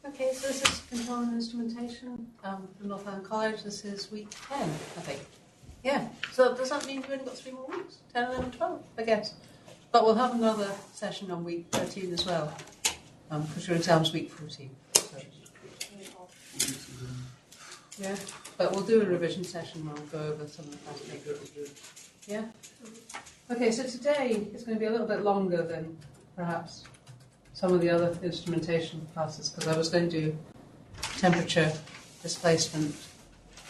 Okay, so this is Control and Instrumentation from Northern College. This is week 10, I think. Yeah, so does that mean we've only got 3 more weeks? 10, 11, 12, I guess. But we'll have another session on week 13 as well, because your exam's week 14. So. Yeah, but we'll do a revision session and we'll go over some of the past papers. Yeah? Okay, so today is going to be a little bit longer than perhaps some of the other instrumentation classes, because I was going to do temperature, displacement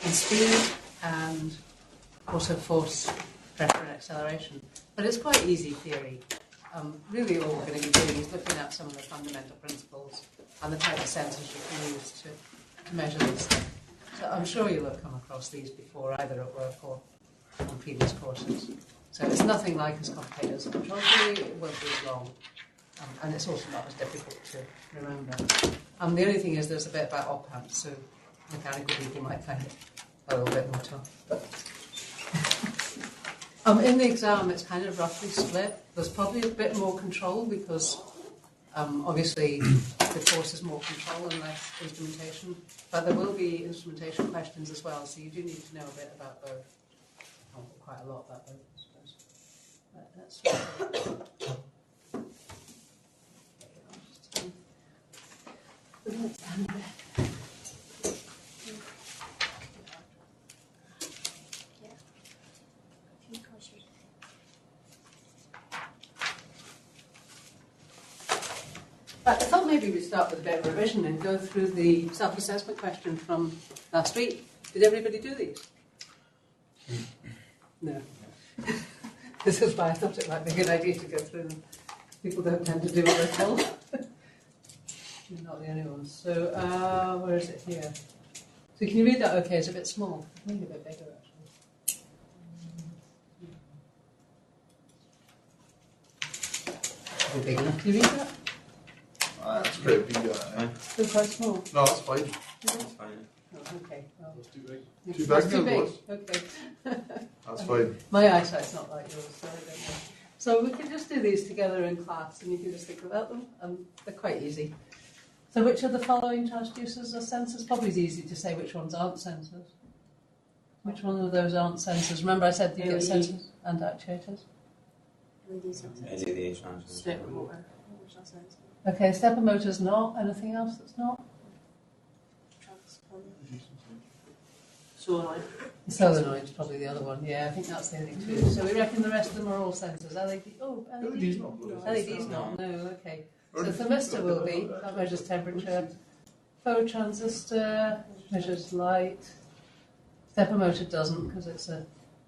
and speed, and also force, pressure and acceleration. But it's quite easy theory. Really all we're going to be doing is looking at some of the fundamental principles and the type of sensors you can use to measure this stuff. So I'm sure you'll have come across these before, either at work or on previous courses. So it's nothing like as complicated as a control theory, it won't be as long. And it's also not as difficult to remember. The only thing is there's a bit about op amps, so mechanical people might find it a little bit more tough. In the exam, it's kind of roughly split. There's probably a bit more control because obviously the course is more control and less instrumentation. But there will be instrumentation questions as well, so you do need to know a bit about both. Quite a lot about both, I suppose. That's I thought maybe we'd start with a bit of revision and go through the self-assessment question from last week. Did everybody do these? No. This is why I thought it might be a good idea to go through them. People don't tend to do what they're told. You're not the only ones. So, where is it here? So can you read that okay? It's a bit small. I think a bit bigger, actually. Is it big enough? Can you read that? That's pretty big. It's quite small. No, that's fine. That's fine. Oh, okay. Well, That's too big. Too big? Okay. That's fine. My eyesight's not like yours, so I don't know. So we can just do these together in class, and you can just think about them. They're quite easy. So which of the following transducers are sensors? Probably it's easy to say which ones aren't sensors. Which one of those aren't sensors? Remember I said you get sensors and actuators? LED sensors. LED transducers. Stepper motor. Okay, stepper motor's not. Anything else that's not? Solenoid. Solenoid's probably the other one. Yeah, I think that's the only two. So we reckon the rest of them are all sensors. LED. Oh, LED's not. LED's not. No. Okay. So thermistor will be. That measures temperature. Transducer measures light. Stepper motor doesn't because it's an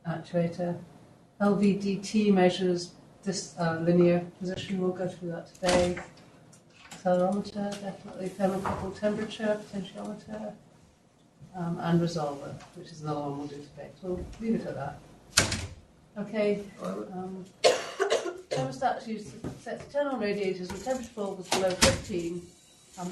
actuator. LVDT measures this linear position. We'll go through that today. Accelerometer, definitely. Thermocouple temperature, potentiometer. And resolver, which is another one we'll do today. So we'll leave it at that. Okay. Thermostats used to set to turn on radiators when temperature falls below 15.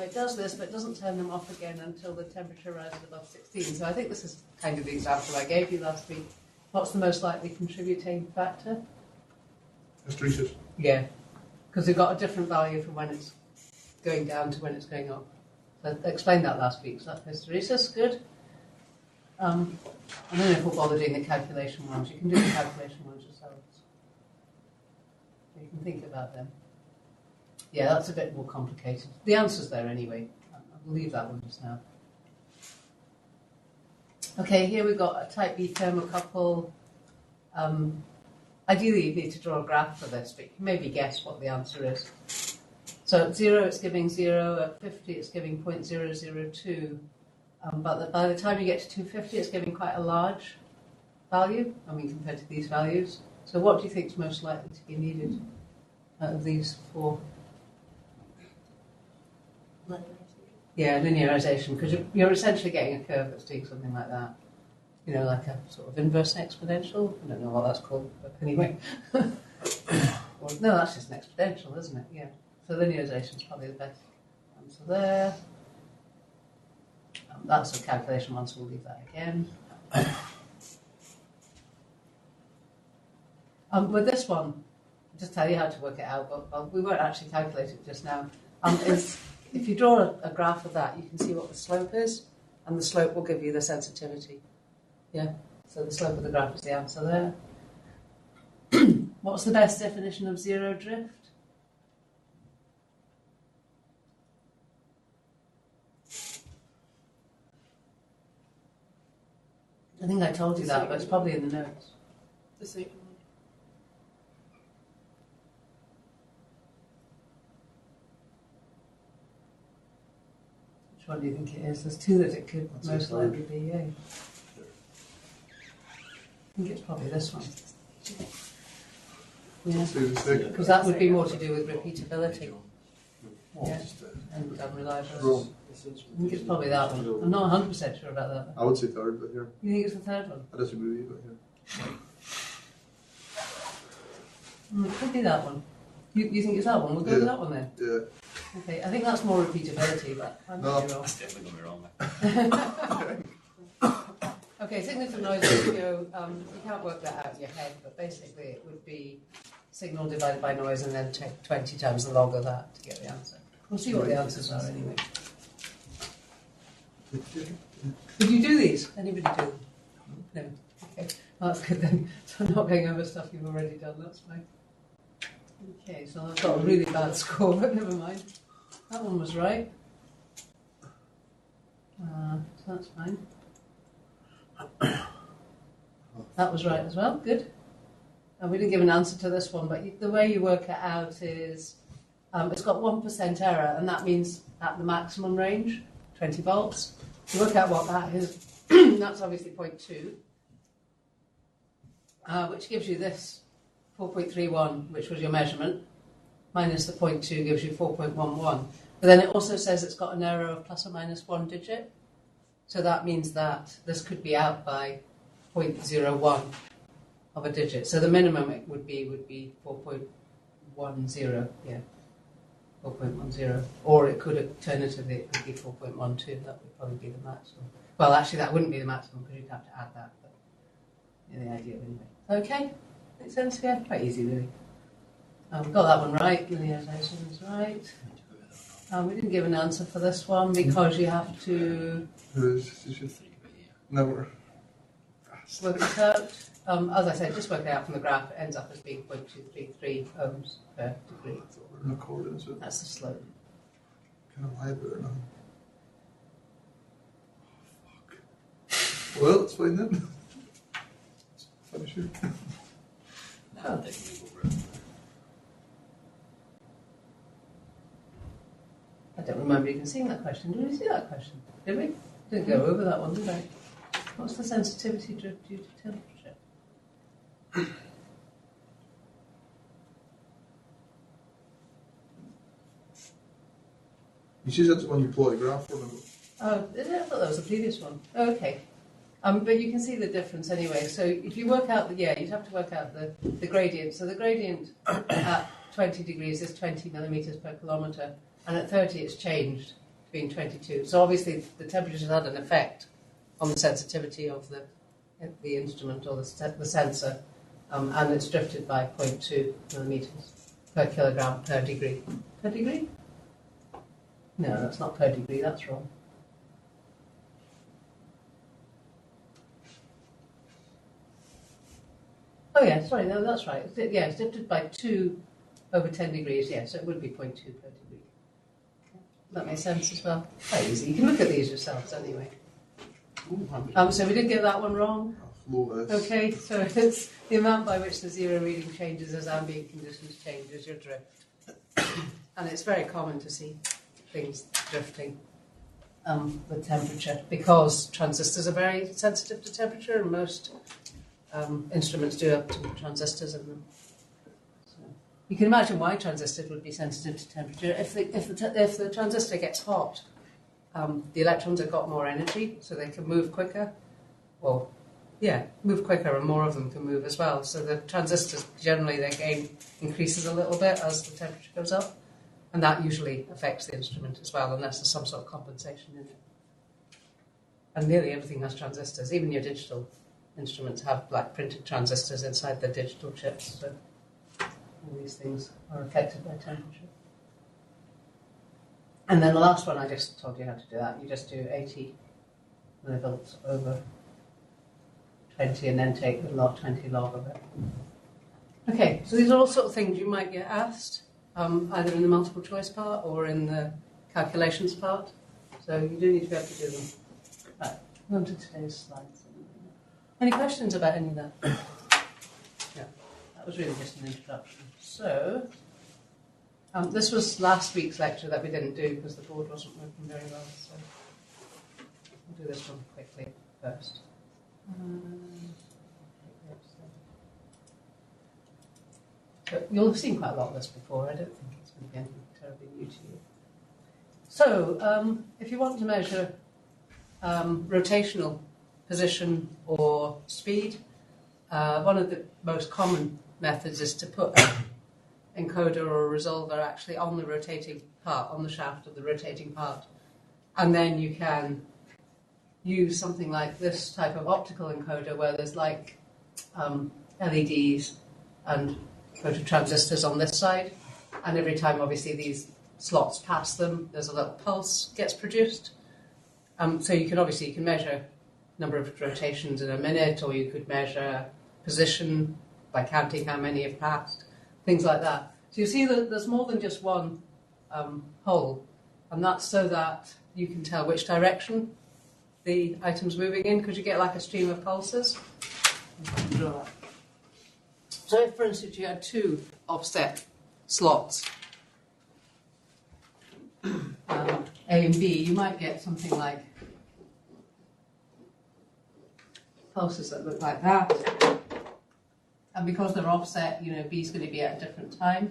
It does this, but it doesn't turn them off again until the temperature rises above 16. So I think this is kind of the example I gave you last week. What's the most likely contributing factor? Hysteresis. Yeah, because we've got a different value from when it's going down to when it's going up. So I explained that last week, so that's hysteresis, good. And then if we'll bother doing the calculation ones, you can do the calculation ones yourselves. So you can think about them. Yeah, that's a bit more complicated. The answer's there anyway. I'll leave that one just now. Okay, here we've got a type B thermocouple. Ideally you need to draw a graph for this, but you can maybe guess what the answer is. So at 0 it's giving 0, at 50 it's giving 0.002, but by the time you get to 250 it's giving quite a large value, compared to these values. So what do you think is most likely to be needed out of these 4? Yeah, linearization, because you're essentially getting a curve that's doing something like that. You know, like a sort of inverse exponential. I don't know what that's called, but anyway. No, that's just an exponential, isn't it? Yeah. So linearization is probably the best answer there. That's a calculation one, so we'll leave that again. With this one, I'll just tell you how to work it out, but we won't actually calculate it just now. if you draw a graph of that, you can see what the slope is, and the slope will give you the sensitivity. Yeah, so the slope of the graph is the answer there. What's the best definition of zero drift? I think I told you that, but it's probably in the notes. The second one. Which one do you think it is? There's two that it could That's most the likely be, yeah. I think it's probably this one. Yeah, Say the second. because that would be more to do with repeatability. Yeah, Just, and unreliability. wrong. I think it's probably that one. I'm not 100% sure about that. I would say third, but here. You think it's the third one? I disagree with you, but here. It could be that one. You think it's that one? We'll go with that one then. Yeah. Okay, I think that's more repeatability, but I might be wrong. That's definitely going to be wrong. Okay, signal to noise ratio, you can't work that out in your head, but basically it would be signal divided by noise and then take 20 times the log of that to get the answer. We'll see what the answers are anyway. Did you do these? Anybody do them? No? Okay, well, that's good then. So I'm not going over stuff you've already done, that's fine. Okay, so I've got a really bad score, but never mind. That one was right. So that's fine. That was right as well, good. And we didn't give an answer to this one, but the way you work it out is it's got 1% error, and that means at the maximum range, 20 volts. To work out what that is, that's obviously 0.2, which gives you this 4.31, which was your measurement, minus the 0.2 gives you 4.11. But then it also says it's got an error of plus or minus 1 digit. So that means that this could be out by 0.01 of a digit. So the minimum it would be 4.10, yeah, 4.10. Or it could alternatively it could be 4.12. That would probably be the maximum. Well, actually, that wouldn't be the maximum because you'd have to add that. But yeah, the idea anyway. Okay, makes sense. Yeah, quite easy really. We got that one right. Linearization is right. We didn't give an answer for this one because you have to Never. work it out. As I said, just work it out from the graph. It ends up as being 0.233 ohms per degree. An accord, is it? That's the slope. Kind of lie there now. Oh, fuck. Well, it's fine then. Finish it. Nah, they can move over it. I don't remember even seeing that question. Did we see that question? Did we? Didn't go over that one, did I? What's the sensitivity drift due to temperature? You see that's when you plot a graph for them. Oh, is it? I thought that was the previous one. Oh, okay. But you can see the difference anyway. So if you work out you'd have to work out the gradient. So the gradient at 20 degrees is 20 millimeters per kilometre, and at 30 it's changed to being 22. So obviously the temperature has had an effect on the sensitivity of the instrument or the sensor, and it's drifted by 0.2 millimeters per kilogram per degree. Per degree? No, that's not per degree, that's wrong. Oh yeah, sorry, no, that's right. Yeah, it's drifted by 2 over 10 degrees, yeah, so it would be 0.2 per degree. That makes sense as well. Quite easy. You can look at these yourselves anyway. So we did get that one wrong. Okay, so it's the amount by which the zero reading changes as ambient conditions change as your drift. And it's very common to see things drifting with temperature because transistors are very sensitive to temperature, and most instruments do have transistors in them. So you can imagine why transistors would be sensitive to temperature. If the transistor gets hot, the electrons have got more energy, so they can move quicker. Well, yeah, move quicker, and more of them can move as well. So the transistors, generally, their gain increases a little bit as the temperature goes up, and that usually affects the instrument as well, unless there's some sort of compensation in it. And nearly everything has transistors. Even your digital instruments have like printed transistors inside the digital chips. So all these things are affected by temperature. And then the last one, I just told you how to do that. You just do 80 millivolts over 20 and then take the log 20 log of it. Okay, so these are all sort of things you might get asked, either in the multiple choice part or in the calculations part. So you do need to be able to do them. Right, on to today's slides. Any questions about any of that? Yeah, that was really just an introduction. So, this was last week's lecture that we didn't do because the board wasn't working very well. So we'll do this one quickly first. So you'll have seen quite a lot of this before. I don't think it's going to be anything terribly new to you. So, if you want to measure rotational position or speed, one of the most common methods is to put an encoder or a resolver actually on the rotating part, on the shaft of the rotating part. And then you can use something like this type of optical encoder where there's like LEDs and phototransistors on this side, and every time obviously these slots pass them, there's a little pulse gets produced. So you can measure number of rotations in a minute, or you could measure position by counting how many have passed, things like that. So you see that there's more than just one hole, and that's so that you can tell which direction the item's moving in, because you get like a stream of pulses. So if, for instance, you had two offset slots, A and B, you might get something like pulses that look like that. And because they're offset, B is going to be at a different time.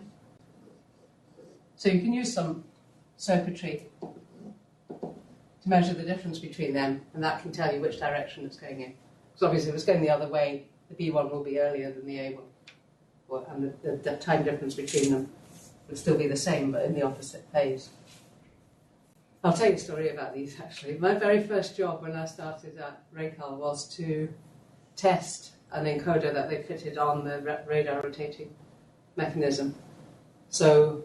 So you can use some circuitry to measure the difference between them, and that can tell you which direction it's going in. Because obviously if it's going the other way, the B1 will be earlier than the A1. And the time difference between them would still be the same, but in the opposite phase. I'll tell you a story about these, actually. My very first job when I started at Raycal was to test an encoder that they fitted on the radar rotating mechanism. So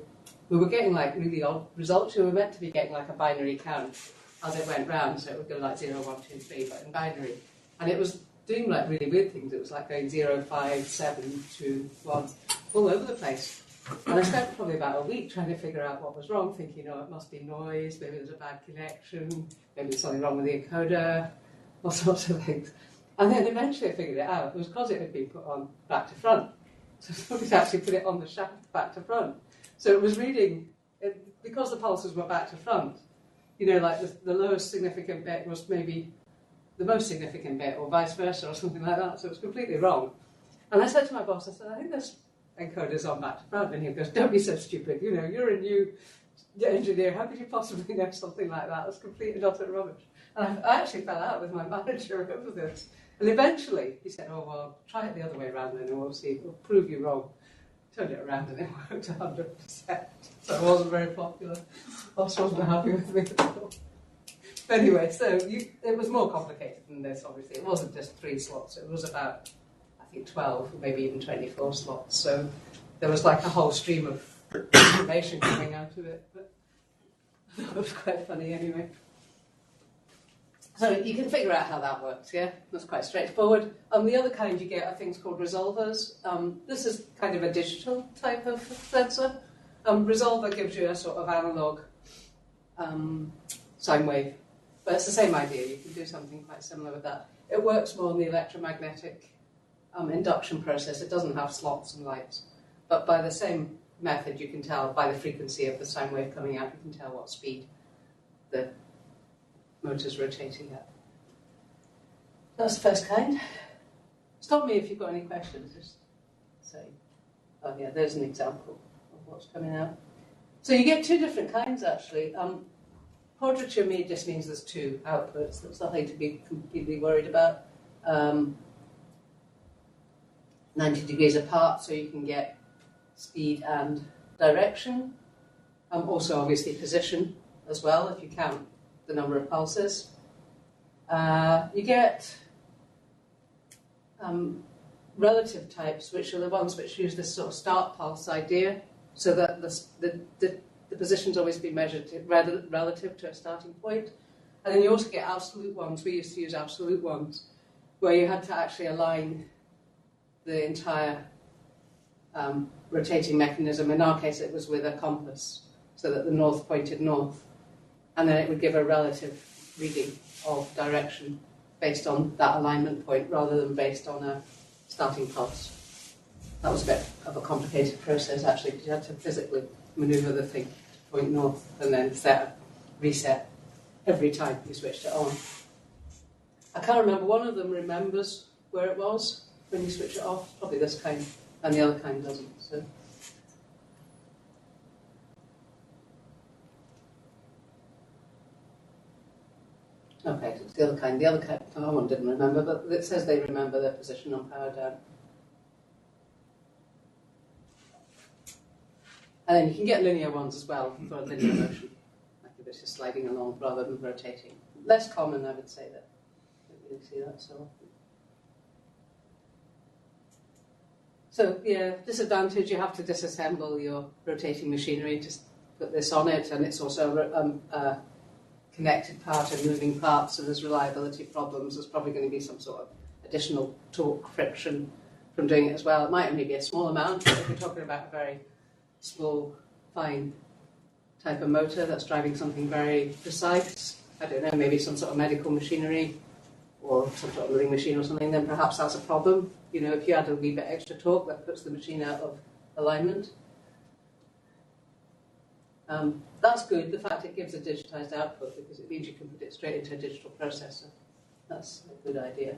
we were getting like really odd results. We were meant to be getting like a binary count as it went round, so it would go like 0, 1, 2, 3, but in binary. And it was doing like really weird things. It was like going 0, 5, 7, 2, 1, all over the place. And I spent probably about a week trying to figure out what was wrong, thinking, it must be noise, maybe there's a bad connection, maybe there's something wrong with the encoder, all sorts of things. And then eventually I figured it out. It was because it had been put on back to front. So somebody's actually put it on the shaft back to front. So it was reading, because the pulses were back to front, like the lowest significant bit was maybe the most significant bit, or vice versa, or something like that. So it was completely wrong. And I said to my boss, I said, I think this encoder's on back to front. And he goes, don't be so stupid. You're a new engineer. How could you possibly know something like that? It's complete and utter rubbish. And I actually fell out with my manager over this. And eventually he said, oh, well, try it the other way around then and we'll see. We'll prove you wrong. Turned it around and it worked 100%. So it wasn't very popular. Boss wasn't happy with me at all. But anyway, so it was more complicated than this, obviously. It wasn't just 3 slots. It was about, I think, 12, maybe even 24 slots. So there was like a whole stream of information coming out of it. But it was quite funny anyway. So you can figure out how that works, yeah? That's quite straightforward. The other kind you get are things called resolvers. This is kind of a digital type of sensor. Resolver gives you a sort of analog sine wave. But it's the same idea. You can do something quite similar with that. It works more on the electromagnetic induction process. It doesn't have slots and lights. But by the same method, you can tell by the frequency of the sine wave coming out, you can tell what speed the motor's rotating at. That's the first kind. Stop me if you've got any questions. Just say, oh yeah, there's an example of what's coming out. So you get 2 different kinds actually. Quadrature just means there's 2 outputs. There's nothing to be completely worried about. 90 degrees apart, so you can get speed and direction. Also, obviously, position as well, if you count the number of pulses. You get relative types, which are the ones which use this sort of start pulse idea, so that the the position's always been measured relative to a starting point. And then you also get absolute ones. We used to use absolute ones, where you had to actually align the entire rotating mechanism. In our case, it was with a compass, so that the north pointed north. And then it would give a relative reading of direction based on that alignment point, rather than based on a starting pulse. That was a bit of a complicated process, actually, because you had to physically maneuver the thing to point north and then reset every time you switched it on. I can't remember, one of them remembers where it was when you switch it off, probably this kind, and the other kind doesn't. So. Okay, so it's the other kind. The other kind, one didn't remember, but it says they remember their position on power down. And then you can get linear ones as well for a linear motion, like if it's just sliding along rather than rotating. Less common, I would say, that you don't really see that so often. So, yeah, disadvantage, you have to disassemble your rotating machinery to put this on it, and it's also a connected part of moving parts, so there's reliability problems. There's probably going to be some sort of additional torque friction from doing it as well. It might only be a small amount, but if we're talking about a very small, fine type of motor that's driving something very precise, I don't know, maybe some sort of medical machinery or some sort of milling machine or something, then perhaps that's a problem. You know, if you add a wee bit extra torque, that puts the machine out of alignment. That's good, the fact it gives a digitized output, because it means you can put it straight into a digital processor. That's a good idea.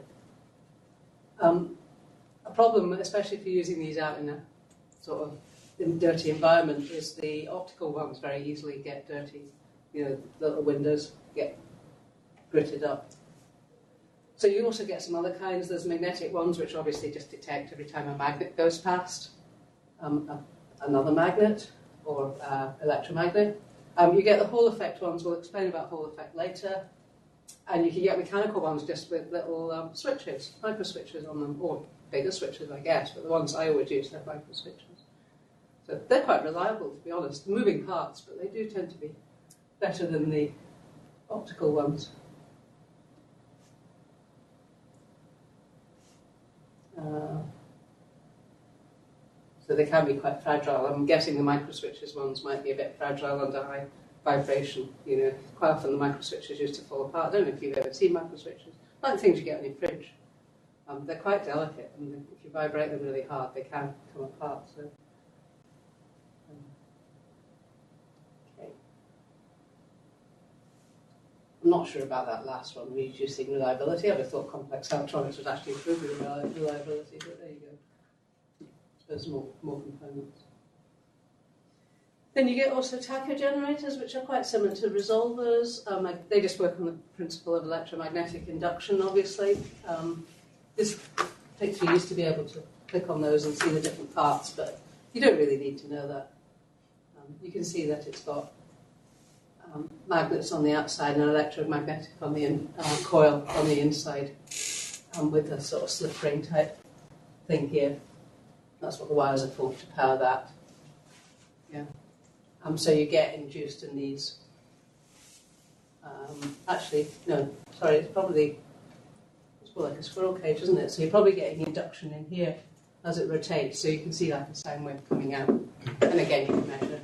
A problem, especially if you're using these out in a sort of dirty environment, is the optical ones very easily get dirty. You know, the little windows get gritted up. So you also get some other kinds. There's magnetic ones, which obviously just detect every time a magnet goes past another magnet or electromagnet. You get the Hall effect ones. We'll explain about Hall effect later. And you can get mechanical ones just with little switches, micro switches on them, or bigger switches, I guess, but the ones I always use, they're micro switches. So they're quite reliable, to be honest. Moving parts, but they do tend to be better than the optical ones. So they can be quite fragile. I'm guessing the microswitches ones might be a bit fragile under high vibration. You know, quite often the microswitches used to fall apart. I don't know if you've ever seen microswitches. Like things you get on your fridge. They're quite delicate, and if you vibrate them really hard, they can come apart. So, okay. I'm not sure about that last one, reducing reliability. I would have thought complex electronics would actually improve the reliability, but there you go. There's more components. Then you get also tachogenerators, which are quite similar to resolvers. They just work on the principle of electromagnetic induction, obviously. This picture used to be able to click on those and see the different parts, but you don't really need to know that. You can see that it's got magnets on the outside and an electromagnetic on the coil on the inside, with a sort of slip ring type thing here. That's what the wires are for, to power that. Yeah. So you get induced in these. Actually, no, sorry, it's more like a squirrel cage, isn't it? So you're probably getting induction in here as it rotates, so you can see like a sine wave coming out. And again, you can measure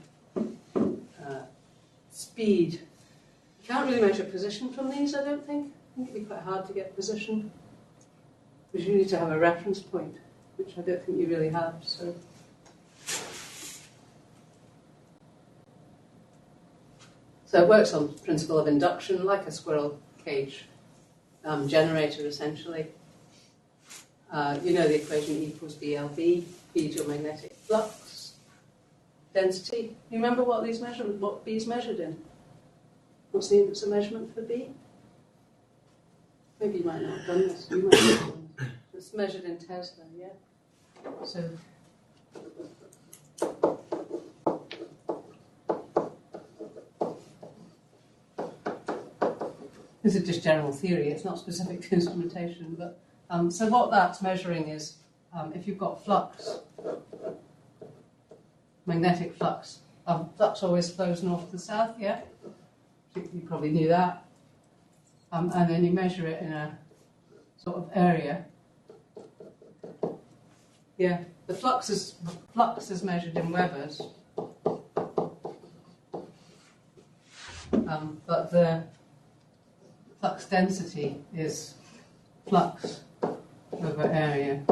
speed. You can't really measure position from these, I don't think. I think it'd be quite hard to get position, because you need to have a reference point, which I don't think you really have. So it works on the principle of induction, like a squirrel cage generator, essentially. You know the equation E equals BLV. B is your magnetic flux density. You remember what B is measured in? What's the units of measurement for B? Maybe you might not have done this. You might not have done this. It's measured in Tesla, yeah? So, this is just general theory, it's not specific to instrumentation, but so what that's measuring is if you've got flux, magnetic flux Flux always flows north to south, yeah? You probably knew that. And then you measure it in a sort of area. Yeah, the flux is measured in Webers. But the flux density is flux over area,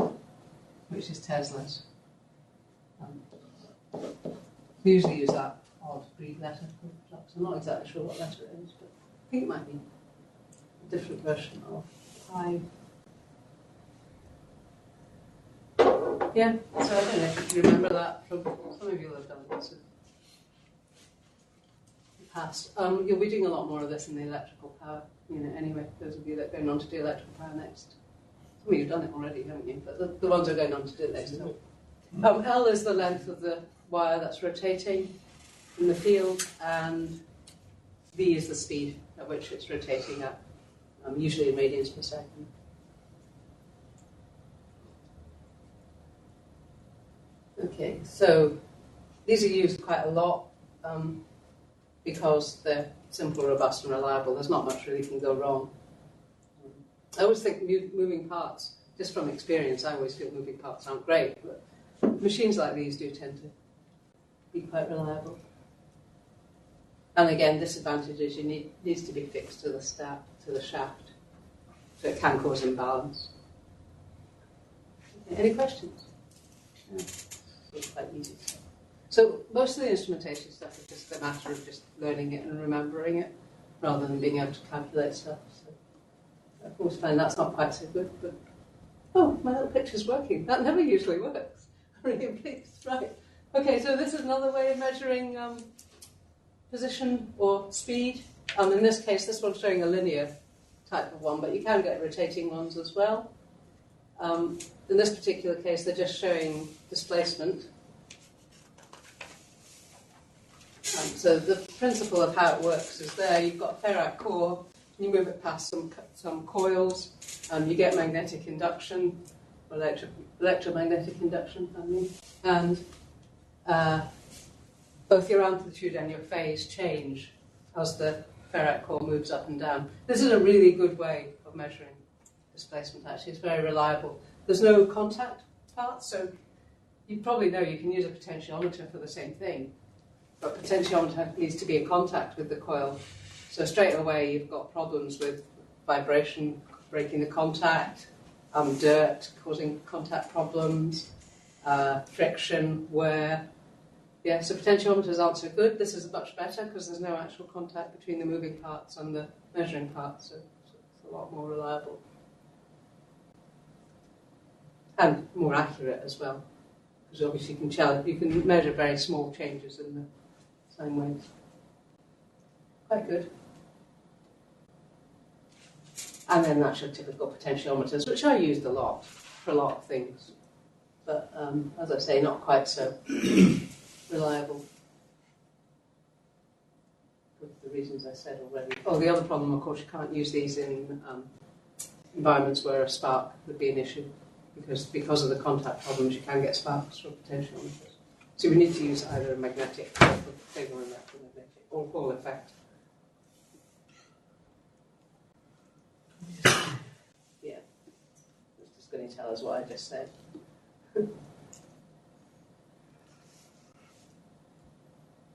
which is Tesla's. We usually use that odd Greek letter for flux. I'm not exactly sure what letter it is, but I think it might be a different version of pi. Yeah, so I don't know if you remember that from some of you will have done this in the past. You'll be doing a lot more of this in the electrical power unit anyway, those of you that are going on to do electrical power next. Some of you have done it already, haven't you? But the ones who are going on to do it next. L is the length of the wire that's rotating in the field, and V is the speed at which it's rotating at, usually in radians per second. Okay, so these are used quite a lot because they're simple, robust, and reliable. There's not much really can go wrong. I always think moving parts, just from experience, I always feel moving parts aren't great, but machines like these do tend to be quite reliable. And again, disadvantage is needs to be fixed to the shaft, so it can cause imbalance. Okay, any questions? Yeah. It's quite easy stuff. So most of the instrumentation stuff is just a matter of just learning it and remembering it, rather than being able to calculate stuff. So I always find that's not quite so good. But oh, my little picture's working. That never usually works. I'm really pleased. Right. Okay. So this is another way of measuring position or speed. In this case, this one's showing a linear type of one, but you can get rotating ones as well. In this particular case, they're just showing displacement. So the principle of how it works is there. You've got a ferrite core, you move it past some coils, you get magnetic induction, or electromagnetic induction, and both your amplitude and your phase change as the ferrite core moves up and down. This is a really good way of measuring displacement, actually. It's very reliable. There's no contact parts, so you probably know you can use a potentiometer for the same thing, but potentiometer needs to be in contact with the coil. So straight away you've got problems with vibration, breaking the contact, dirt causing contact problems, friction, wear. Yeah, so potentiometers aren't so good. This is much better because there's no actual contact between the moving parts and the measuring parts, so it's a lot more reliable. And more accurate as well, because obviously you can measure very small changes in the sine waves. Quite good. And then that's your typical potentiometers, which are used a lot for a lot of things, but as I say, not quite so reliable for the reasons I said already. Oh, the other problem, of course, you can't use these in environments where a spark would be an issue. Because of the contact problems, you can get sparks from potentiometers. So we need to use either a magnetic or electromagnetic or Hall effect. Yeah, it's just going to tell us what I just said.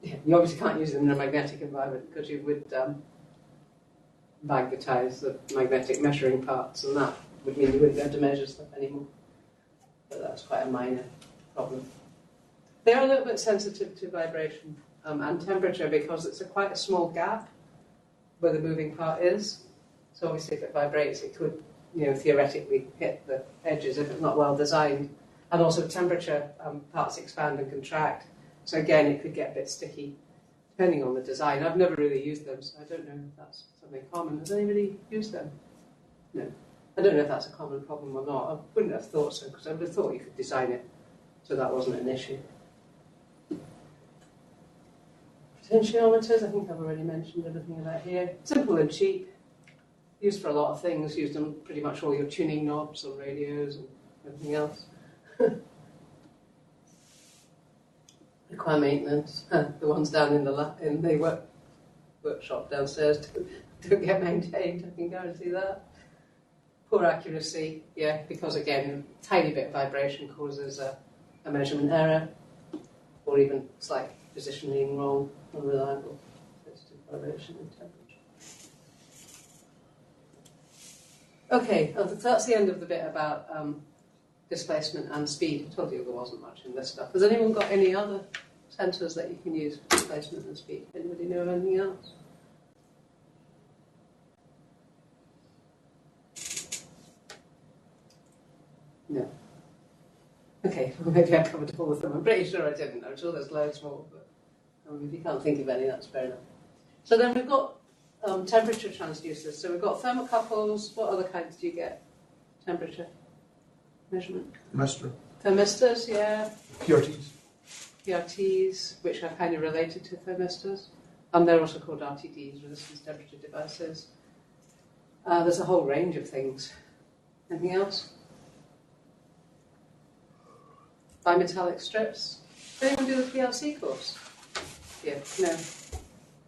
Yeah, you obviously can't use them in a magnetic environment because you would magnetize the magnetic measuring parts, and that would mean you wouldn't be able to measure stuff anymore. But that's quite a minor problem. They are a little bit sensitive to vibration and temperature because it's quite a small gap where the moving part is. So obviously if it vibrates, it could, theoretically hit the edges if it's not well designed. And also temperature, parts expand and contract. So again, it could get a bit sticky, depending on the design. I've never really used them, so I don't know if that's something common. Has anybody used them? No. I don't know if that's a common problem or not. I wouldn't have thought so, because I would have thought you could design it so that wasn't an issue. Potentiometers, I think I've already mentioned everything about here. Simple and cheap. Used for a lot of things. Used on pretty much all your tuning knobs on radios and everything else. require maintenance. The ones down in the workshop downstairs don't get maintained, I can guarantee that. Poor accuracy, yeah, because again, a tiny bit of vibration causes a measurement error, or even slight positioning wrong, unreliable. Sensitive vibration and temperature. Okay, so that's the end of the bit about displacement and speed. I told you there wasn't much in this stuff. Has anyone got any other sensors that you can use for displacement and speed? Anybody know of anything else? No. Okay, well maybe I covered all of them. I'm pretty sure I didn't. I'm sure there's loads more, but if you can't think of any, that's fair enough. So then we've got temperature transducers. So we've got thermocouples. What other kinds do you get? Temperature measurement? Thermistors, yeah. PRTs, which are kind of related to thermistors. They're also called RTDs, resistance temperature devices. There's a whole range of things. Anything else? Bimetallic strips. Did anyone do the PLC course? Yeah, no.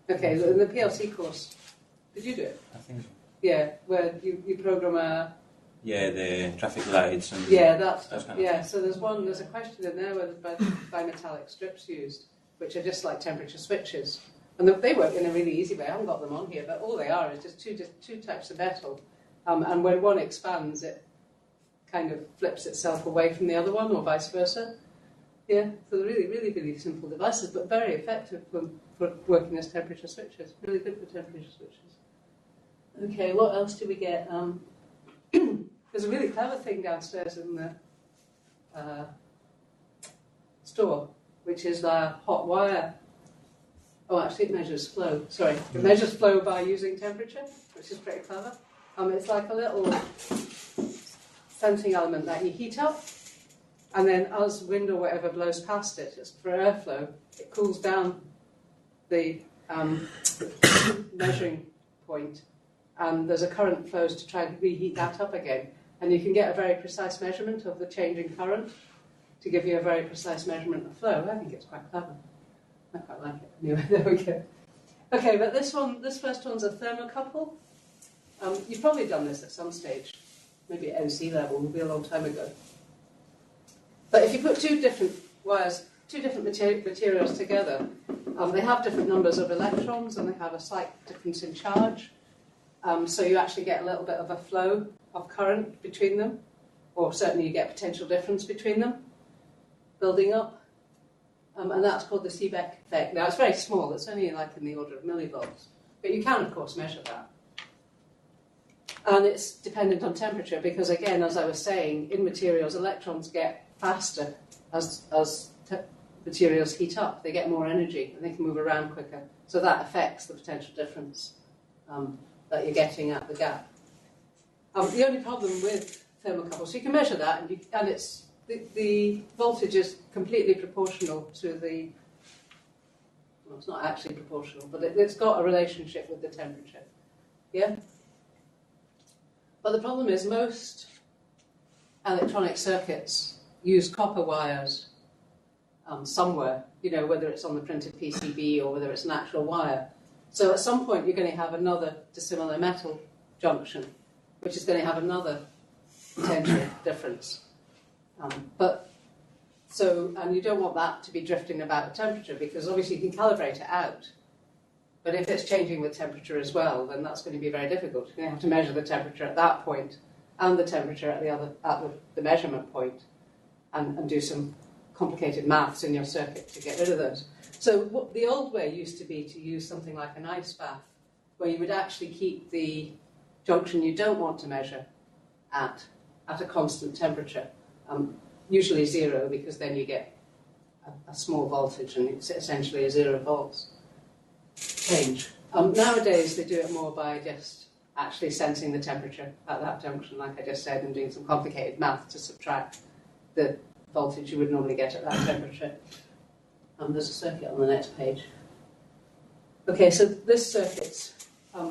Okay, in the PLC course, did you do it? I think so. Yeah, where you program a... Yeah, the traffic lights and that's kind yeah. So there's a question in there where there's bimetallic strips used, which are just like temperature switches, and they work in a really easy way. I haven't got them on here, but all they are is just two types of metal, and when one expands, it kind of flips itself away from the other one, or vice versa. Yeah, so they're really, really, really simple devices, but very effective for working as temperature switches. Really good for temperature switches. Okay, what else do we get? There's a really clever thing downstairs in the store, which is a hot wire. Oh, actually, it measures flow. Sorry, it measures flow by using temperature, which is pretty clever. It's like a little sensing element that you heat up, and then as wind or whatever blows past it, it's for airflow, it cools down the measuring point, and there's a current flows to try and reheat that up again. And you can get a very precise measurement of the changing current to give you a very precise measurement of flow. I think it's quite clever. I quite like it. Anyway, there we go. Okay, but this first one's a thermocouple. You've probably done this at some stage. Maybe at NC level, will be a long time ago. But if you put two different wires, two different materials together, they have different numbers of electrons and they have a slight difference in charge. So you actually get a little bit of a flow of current between them, or certainly you get potential difference between them building up. And that's called the Seebeck effect. Now it's very small, it's only like in the order of millivolts, but you can of course measure that. And it's dependent on temperature because, again, as I was saying, in materials electrons get faster as materials heat up. They get more energy and they can move around quicker. So that affects the potential difference that you're getting at the gap. The only problem with thermocouples, so you can measure that, and it's the voltage is completely proportional to the. Well, it's not actually proportional, but it's got a relationship with the temperature. Yeah. But the problem is most electronic circuits use copper wires somewhere, whether it's on the printed PCB or whether it's an actual wire. So at some point you're going to have another dissimilar metal junction, which is going to have another potential difference. And you don't want that to be drifting about the temperature because obviously you can calibrate it out. But if it's changing with temperature as well, then that's going to be very difficult. You're going to have to measure the temperature at that point and the temperature at the measurement point, and do some complicated maths in your circuit to get rid of those. So the old way used to be to use something like an ice bath, where you would actually keep the junction you don't want to measure at a constant temperature, usually 0, because then you get a small voltage and it's essentially a 0 volts change. Nowadays they do it more by just actually sensing the temperature at that junction, like I just said, and doing some complicated math to subtract the voltage you would normally get at that temperature. There's a circuit on the next page. Okay, so this circuit's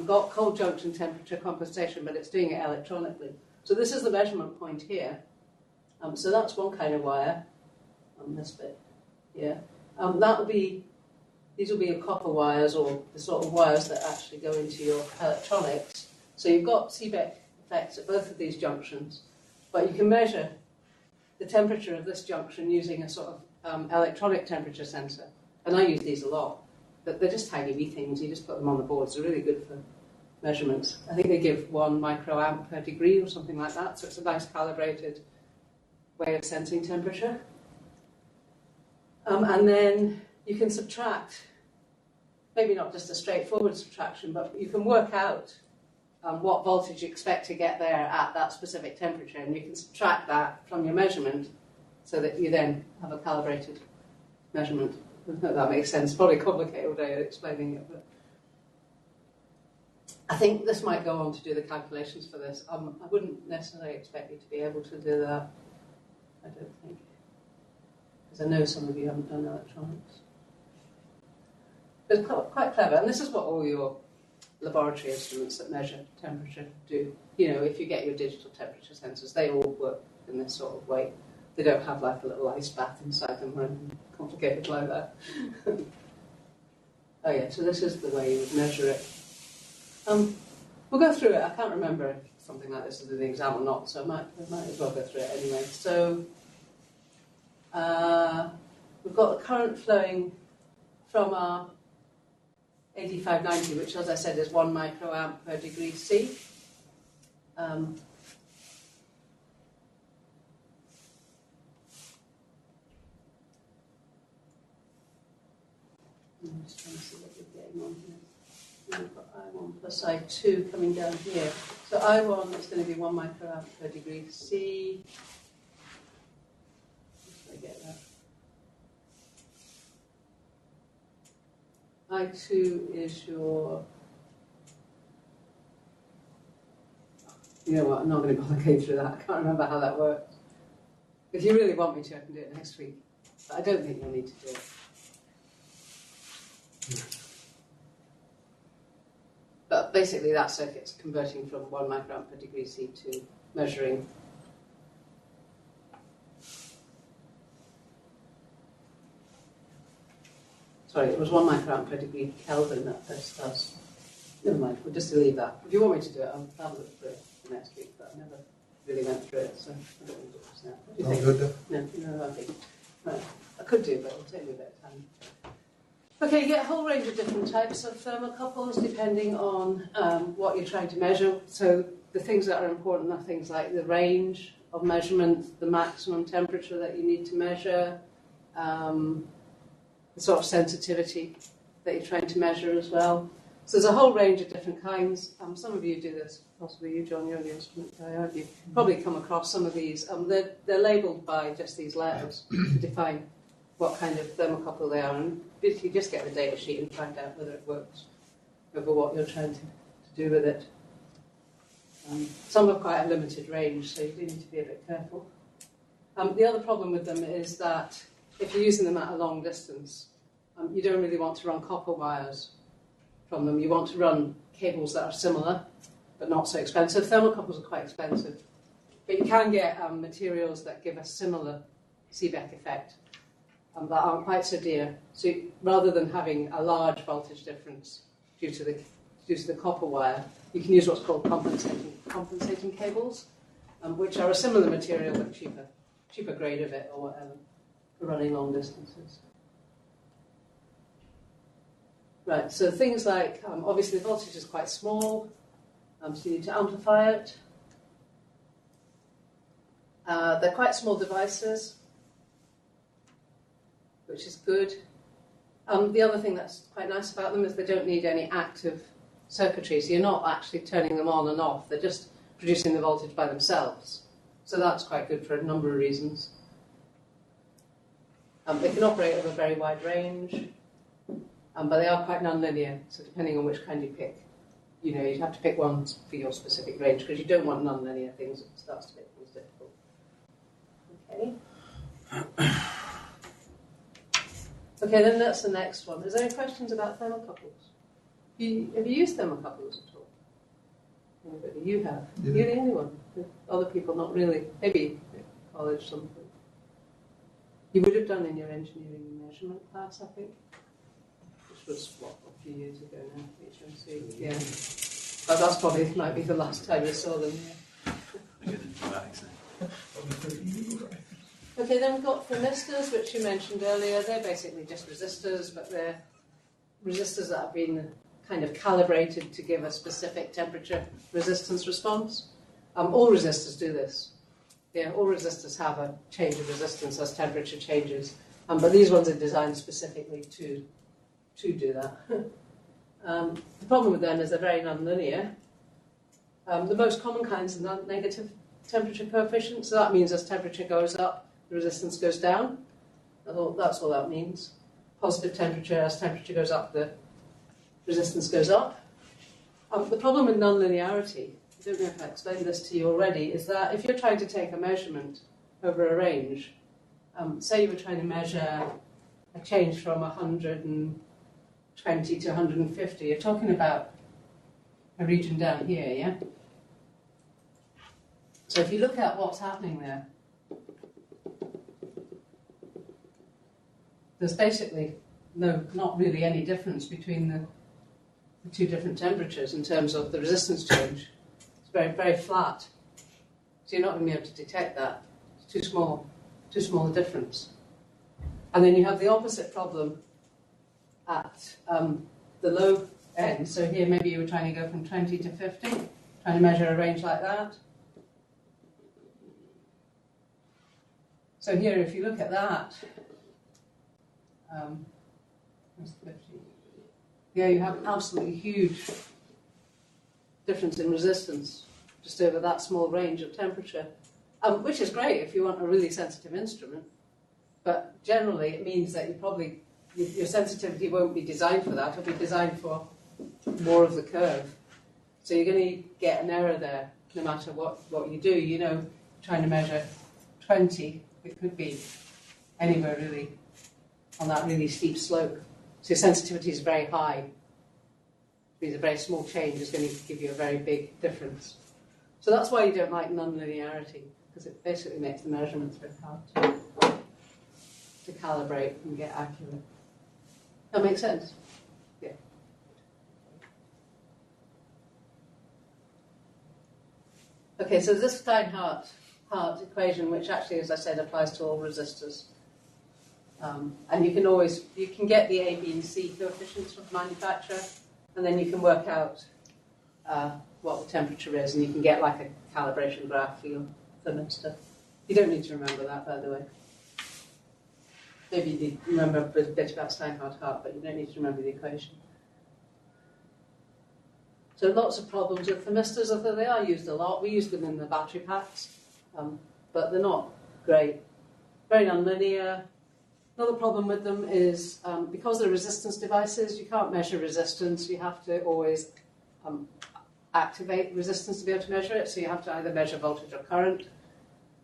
got cold junction temperature compensation, but it's doing it electronically. So this is the measurement point here. So that's one kind of wire, this bit, yeah. These will be your copper wires or the sort of wires that actually go into your electronics. So you've got Seebeck effects at both of these junctions, but you can measure the temperature of this junction using a sort of electronic temperature sensor. And I use these a lot. But they're just tiny wee things. You just put them on the boards. They're really good for measurements. I think they give 1 microamp per degree or something like that. So it's a nice calibrated way of sensing temperature. And then you can subtract, maybe not just a straightforward subtraction, but you can work out what voltage you expect to get there at that specific temperature, and you can subtract that from your measurement so that you then have a calibrated measurement. I don't know if that makes sense. Probably a complicated way of explaining it, but I think this might go on to do the calculations for this. I wouldn't necessarily expect you to be able to do that, I don't think. Because I know some of you haven't done electronics. But it's quite clever, and this is what all your laboratory instruments that measure temperature do. You know, if you get your digital temperature sensors, they all work in this sort of way. They don't have like a little ice bath inside them or anything complicated like that. Oh yeah, so this is the way you would measure it. We'll go through it. I can't remember if something like this is in the exam or not, so I might as well go through it anyway. So we've got the current flowing from our AD590, which, as I said, is 1 microamp per degree C. I'm just trying to see what we're getting on here. We've got I1 plus I2 coming down here. So I1 is going to be 1 microamp per degree C. Just get that. I2 is your... You know what, I'm not going to bother going through that. I can't remember how that works. If you really want me to, I can do it next week. But I don't think you'll need to do it. But basically that circuit's converting from 1 microamp per degree C to measuring sorry, it was 1 microamp per degree Kelvin that first does. Never mind, we'll just leave that. If you want me to do it, I'll have a look through it for next week, but I never really went through it, so I don't want to do it just now. What do you think? Good. No, I think. Right. I could do, but it'll take me a bit of time. Okay, you get a whole range of different types of thermocouples depending on what you're trying to measure. So the things that are important are things like the range of measurement, the maximum temperature that you need to measure, the sort of sensitivity that you're trying to measure as well. So there's a whole range of different kinds. Some of you do this, possibly you, John, you're the instrument guy, aren't you? Probably come across some of these. They're labelled by just these letters to define what kind of thermocouple they are, and you just get the data sheet and find out whether it works over what you're trying to do with it. Some have quite a limited range, so you do need to be a bit careful. The other problem with them is that if you're using them at a long distance, you don't really want to run copper wires from them. You want to run cables that are similar, but not so expensive. Thermocouples are quite expensive, but you can get materials that give a similar Seebeck effect. That aren't quite so dear. So rather than having a large voltage difference due to the copper wire, you can use what's called compensating cables, which are a similar material but cheaper grade of it or whatever for running long distances. Right. So things like obviously the voltage is quite small, so you need to amplify it. They're quite small devices, which is good. The other thing that's quite nice about them is they don't need any active circuitry, so you're not actually turning them on and off, they're just producing the voltage by themselves. So that's quite good for a number of reasons. They can operate over a very wide range, but they are quite non-linear, so depending on which kind you pick, you know, you'd have to pick one for your specific range, because you don't want non-linear things, it starts to make things difficult. Okay. Okay, then that's the next one. Is there any questions about thermocouples? Have you used thermocouples at all? Anybody? You have? Yeah. You're the only one. Other people not really. Maybe college something. You would have done in your engineering measurement class, I think, which was, what, a few years ago now, HMC. Yeah. But that's probably might be the last time you saw them. Yeah. I get into that, exactly. Okay, then we've got thermistors, which you mentioned earlier. They're basically just resistors, but they're resistors that have been kind of calibrated to give a specific temperature resistance response. All resistors do this. Yeah, all resistors have a change of resistance as temperature changes, but these ones are designed specifically to do that. The problem with them is they're very nonlinear. The most common kinds are negative temperature coefficients, so that means as temperature goes up, the resistance goes down. That's all that means. Positive temperature, as temperature goes up, the resistance goes up. The problem with nonlinearity, I don't know if I explained this to you already, is that if you're trying to take a measurement over a range, say you were trying to measure a change from 120 to 150, you're talking about a region down here, yeah? So if you look at what's happening there, there's basically not really any difference between the two different temperatures in terms of the resistance change. It's very, very flat. So you're not going to be able to detect that. It's too small a difference. And then you have the opposite problem at the low end. So here maybe you were trying to go from 20 to 50, trying to measure a range like that. So here, if you look at that, yeah, you have an absolutely huge difference in resistance just over that small range of temperature, which is great if you want a really sensitive instrument. But generally, it means that your sensitivity won't be designed for that. It'll be designed for more of the curve. So you're going to get an error there, no matter what you do. You know, trying to measure 20, it could be anywhere really on that really steep slope. So your sensitivity is very high. It means a very small change is going to give you a very big difference. So that's why you don't like nonlinearity, because it basically makes the measurements very hard to calibrate and get accurate. That makes sense? Yeah. Okay, so this Steinhardt equation, which actually, as I said, applies to all resistors. And you can get the A, B, and C coefficients from the manufacturer, and then you can work out what the temperature is, and you can get like a calibration graph for your thermistor. You don't need to remember that, by the way. Maybe you need to remember a bit about Steinhardt, but you don't need to remember the equation. So lots of problems with thermistors, although they are used a lot. We use them in the battery packs, but they're not great. Very nonlinear. Another problem with them is because they're resistance devices, you can't measure resistance. You have to always activate resistance to be able to measure it. So you have to either measure voltage or current.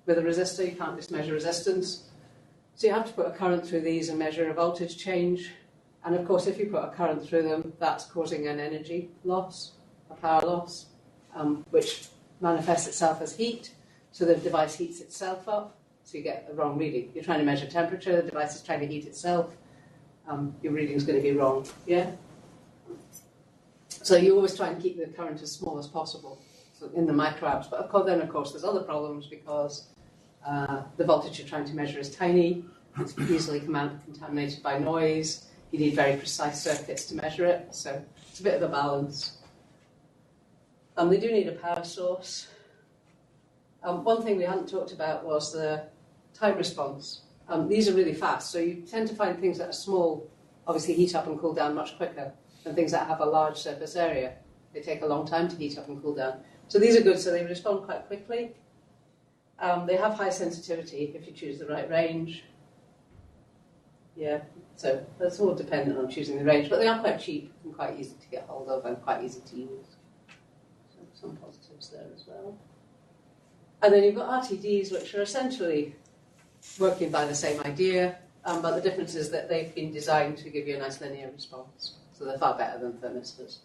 With a resistor, you can't just measure resistance. So you have to put a current through these and measure a voltage change. And of course, if you put a current through them, that's causing an energy loss, a power loss, which manifests itself as heat. So the device heats itself up. So you get a wrong reading. You're trying to measure temperature, the device is trying to heat itself. Your reading is going to be wrong. Yeah? So you always try and keep the current as small as possible in the microamps. But of course, there's other problems because the voltage you're trying to measure is tiny. It's easily contaminated by noise. You need very precise circuits to measure it. So it's a bit of a balance. They do need a power source. One thing we hadn't talked about was the time response. These are really fast, so you tend to find things that are small, obviously heat up and cool down much quicker than things that have a large surface area. They take a long time to heat up and cool down. So these are good, so they respond quite quickly. They have high sensitivity if you choose the right range. Yeah, so that's all dependent on choosing the range, but they are quite cheap and quite easy to get hold of and quite easy to use. So some positives there as well. And then you've got RTDs, which are essentially working by the same idea, but the difference is that they've been designed to give you a nice linear response. So they're far better than thermistors.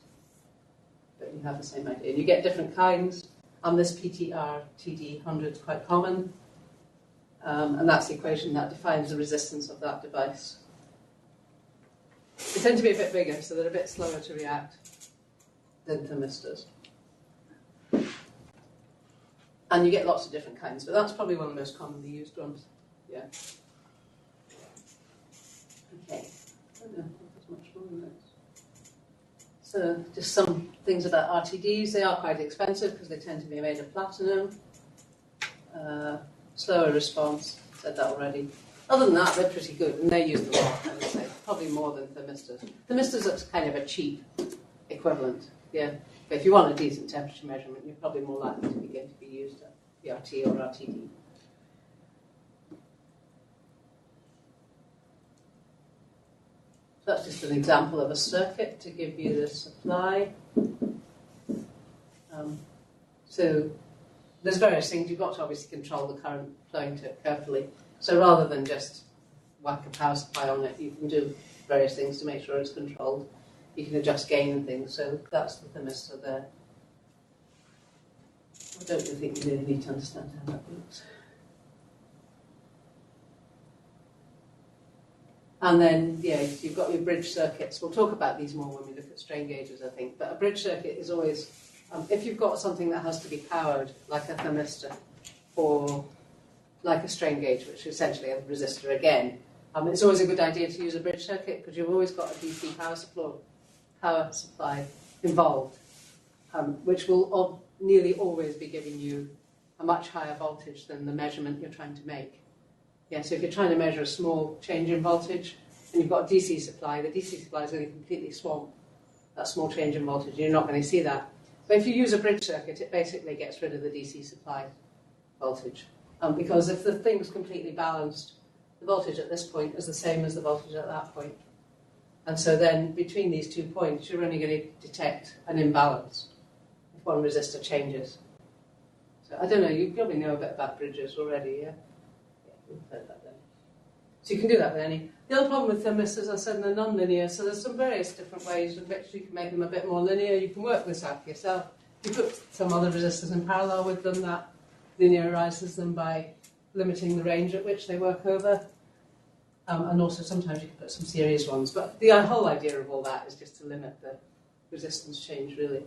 But you have the same idea. And you get different kinds. This PT-RTD 100 is quite common. And that's the equation that defines the resistance of that device. They tend to be a bit bigger, so they're a bit slower to react than thermistors. And you get lots of different kinds, but that's probably one of the most commonly used ones. Yeah. Okay. I don't know if there's much more than this. So just some things about RTDs. They are quite expensive because they tend to be made of platinum. Slower response, said that already. Other than that, they're pretty good, and they're used a lot, I would say. Probably more than thermistors. Thermistors are kind of a cheap equivalent, yeah. But if you want a decent temperature measurement, you're probably more likely to be going to be used at PRT or RTD. So that's just an example of a circuit to give you the supply. So there's various things. You've got to obviously control the current flowing to it carefully. So rather than just whack a power supply on it, you can do various things to make sure it's controlled. You can adjust gain and things. So that's the thermistor there. I don't really think you really need to understand how that works. And then, yeah, you've got your bridge circuits. We'll talk about these more when we look at strain gauges, I think. But a bridge circuit is always, if you've got something that has to be powered, like a thermistor, or like a strain gauge, which is essentially a resistor again, it's always a good idea to use a bridge circuit because you've always got a DC power supply involved, which will nearly always be giving you a much higher voltage than the measurement you're trying to make. Yeah, so if you're trying to measure a small change in voltage and you've got a DC supply, the DC supply is going to completely swamp that small change in voltage. You're not going to see that. But if you use a bridge circuit, it basically gets rid of the DC supply voltage. Because if the thing's completely balanced, the voltage at this point is the same as the voltage at that point. And so then between these 2 points, you're only going to detect an imbalance if one resistor changes. So I don't know, you probably know a bit about bridges already, yeah? We've heard that then. So you can do that with any. The other problem with thermistors, I said, they're non-linear, so there's some various different ways in which you can make them a bit more linear. You can work this out for yourself. You put some other resistors in parallel with them, that linearizes them by limiting the range at which they work over. And also sometimes you can put some series ones. But the whole idea of all that is just to limit the resistance change, really.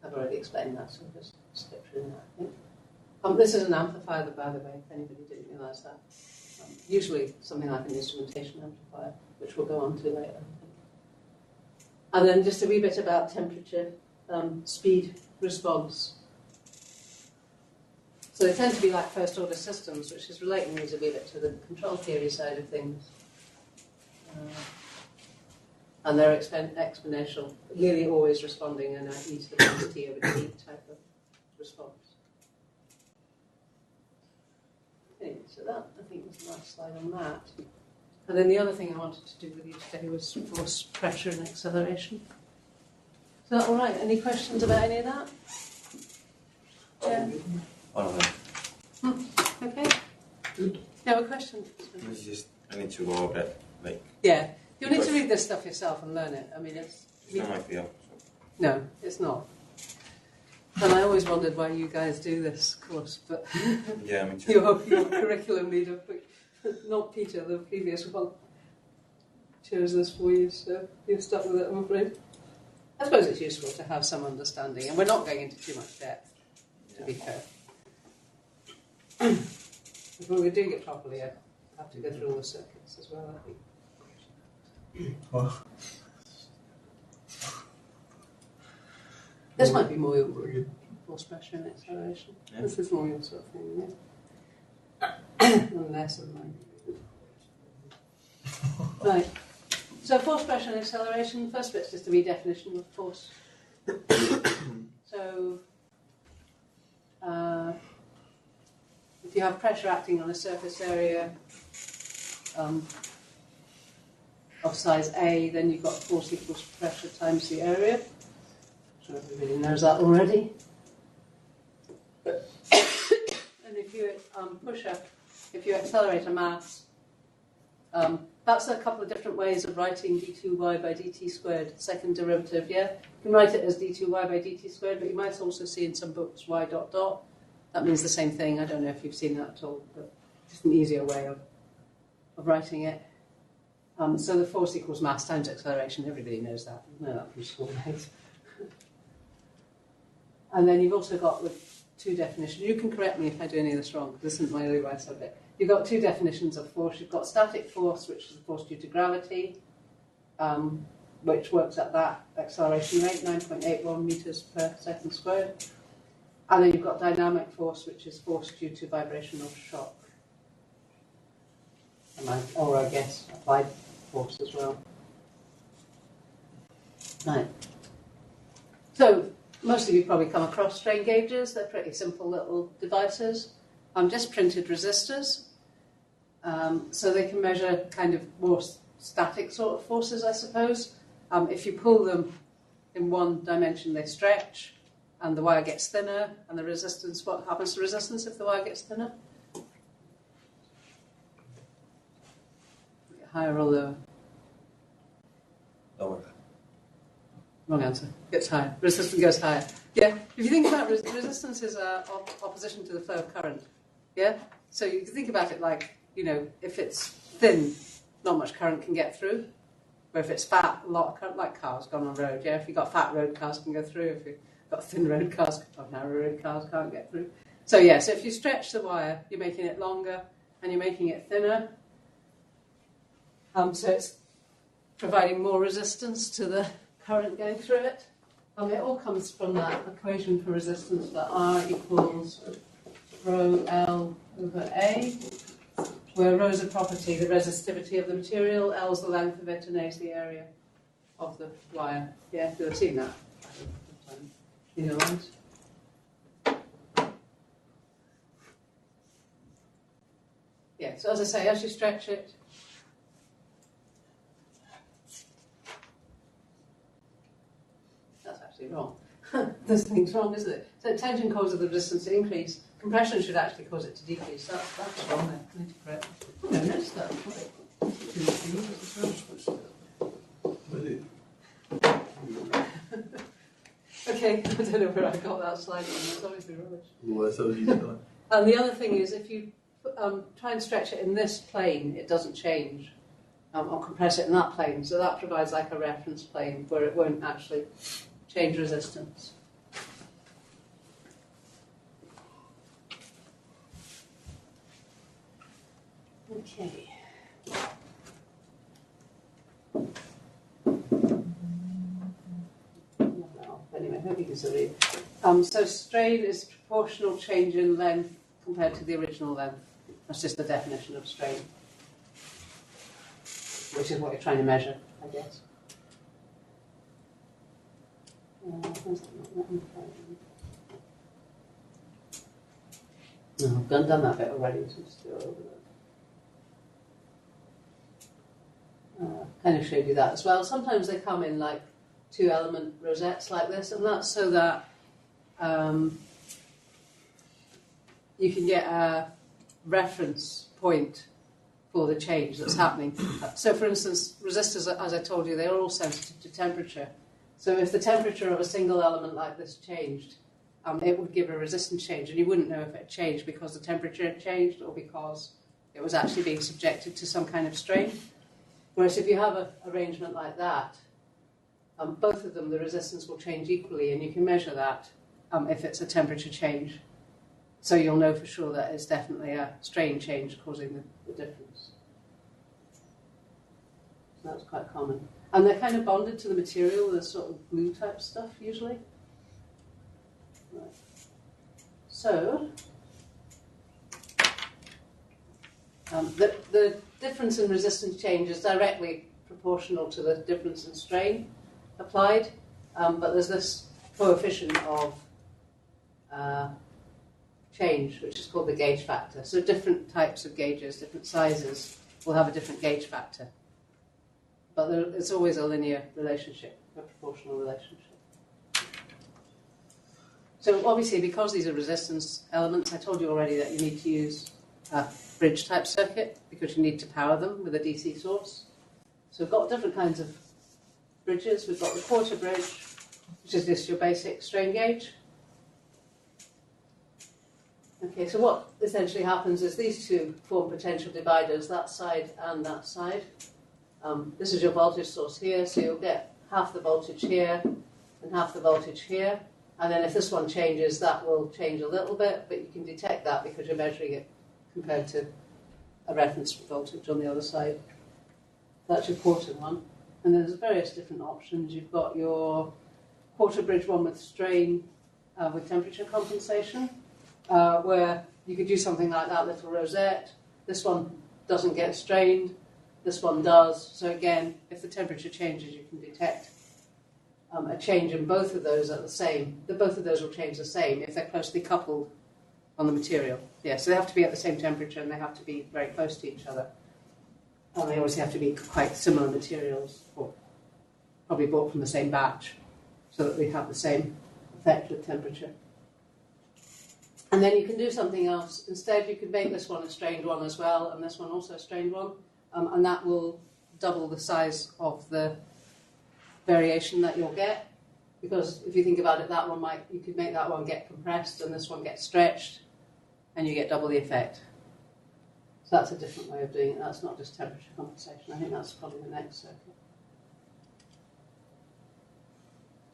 I've already explained that, so I'll just skip through that, I think. This is an amplifier, by the way, if anybody didn't realise that. Usually something like an instrumentation amplifier, which we'll go on to later, I think. And then just a wee bit about temperature, speed, response. So they tend to be like first-order systems, which is relating these a wee bit to the control theory side of things. And they're exponential, nearly always responding in an e to the minus t over t type of response. Okay, so that, I think, was the last slide on that. And then the other thing I wanted to do with you today was force, pressure, and acceleration. Is that all right? Any questions about any of that? Yeah. Okay. Good. You have a question? I need to go a bit, like... Yeah. You'll need to read this stuff yourself and learn it. I mean, it's not my field. No, it's not. And I always wondered why you guys do this course, but Yeah, me too. your curriculum leader, not Peter, the previous one, chose this for you, so you're stuck with it, I'm afraid. I suppose it's useful to have some understanding, and we're not going into too much depth, to be fair. If we were doing it properly, I'd have to go through all the circuits as well, I think. This might be more your force, pressure and acceleration. Yeah. This is more your sort of thing, yeah. And less of mine. Right. So force, pressure and acceleration. The first bit's just a redefinition of force. So if you have pressure acting on a surface area of size A, then you've got force equals pressure times the area. I'm sure everybody knows that already. And if you if you accelerate a mass, that's a couple of different ways of writing d2y by dt squared, second derivative, yeah? You can write it as d2y by dt squared, but you might also see in some books y dot dot. That means the same thing. I don't know if you've seen that at all, but just an easier way of writing it. So the force equals mass times acceleration. Everybody knows that. You know that from school, right? And then you've also got the two definitions. You can correct me if I do any of this wrong. This isn't my my subject. You've got two definitions of force. You've got static force, which is the force due to gravity, which works at that acceleration rate, 9.81 meters per second squared. And then you've got dynamic force, which is force due to vibrational shock. Or I guess applied force as well. Right. So most of you probably come across strain gauges. They're pretty simple little devices. Just printed resistors. So they can measure kind of more static sort of forces, I suppose. If you pull them in one dimension, they stretch, and the wire gets thinner, and the resistance, what happens to resistance if the wire gets thinner? Higher or lower? Lower. Wrong answer. Gets higher. Resistance goes higher. Yeah. If you think about resistance is opposition to the flow of current. Yeah. So you can think about it like, you know, if it's thin, not much current can get through. Or if it's fat, a lot of current, like cars gone on road. Yeah. If you've got fat road cars can go through. If you've got thin road cars, or narrow road cars can't get through. So yeah. So if you stretch the wire, you're making it longer and you're making it thinner. So it's providing more resistance to the current going through it. It all comes from that equation for resistance that R equals rho L over A, where rho is a property, the resistivity of the material, L is the length of it, and A is the area of the wire. Yeah, you've seen that in your lives. Yeah, so as I say, as you stretch it, wrong. This thing's wrong, isn't it? So tension causes the resistance to increase. Compression should actually cause it to decrease. That's wrong there. I need to correct that. No, notice that. Okay, I don't know where I got that slide from. It's obviously rubbish. Well, that's how you do it. And the other thing is, if you try and stretch it in this plane, it doesn't change. Or compress it in that plane. So that provides like a reference plane where it won't actually change resistance. Okay. Anyway, I hope you can still read. So strain is proportional change in length compared to the original length. That's just the definition of strain, which is what you're trying to measure, I guess. No, I've done that bit already, so just go over that. Kind of showed you that as well. Sometimes they come in like 2-element rosettes like this, and that's so that you can get a reference point for the change that's happening. So, for instance, resistors, as I told you, they are all sensitive to temperature. So if the temperature of a single element like this changed, it would give a resistance change, and you wouldn't know if it changed because the temperature had changed or because it was actually being subjected to some kind of strain. Whereas if you have an arrangement like that, both of them, the resistance will change equally, and you can measure that if it's a temperature change. So you'll know for sure that it's definitely a strain change causing the difference. So that's quite common. And they're kind of bonded to the material with a sort of glue type stuff usually. Right. So the difference in resistance change is directly proportional to the difference in strain applied, but there's this coefficient of change, which is called the gauge factor. So different types of gauges, different sizes, will have a different gauge factor. But it's always a linear relationship, a proportional relationship. So obviously, because these are resistance elements, I told you already that you need to use bridge type circuit because you need to power them with a DC source. So we've got different kinds of bridges. We've got the quarter bridge, which is just your basic strain gauge. Okay, so what essentially happens is these two form potential dividers, that side and that side. This is your voltage source here, so you'll get half the voltage here and half the voltage here. And then if this one changes, that will change a little bit, but you can detect that because you're measuring it compared to a reference voltage on the other side. That's your quarter one. And then there's various different options. You've got your quarter bridge one with strain with temperature compensation, where you could do something like that little rosette. This one doesn't get strained, this one does. So again, if the temperature changes, you can detect a change in both of those at the same. Both of those will change the same if they're closely coupled on the material. Yeah, so they have to be at the same temperature and they have to be very close to each other. And they obviously have to be quite similar materials, or probably bought from the same batch, so that they have the same effect with temperature. And then you can do something else. Instead, you could make this one a strained one as well, and this one also a strained one, and that will double the size of the variation that you'll get. Because if you think about it, that one you could make that one get compressed and this one get stretched, and you get double the effect. So that's a different way of doing it. That's not just temperature compensation. I think that's probably the next circuit.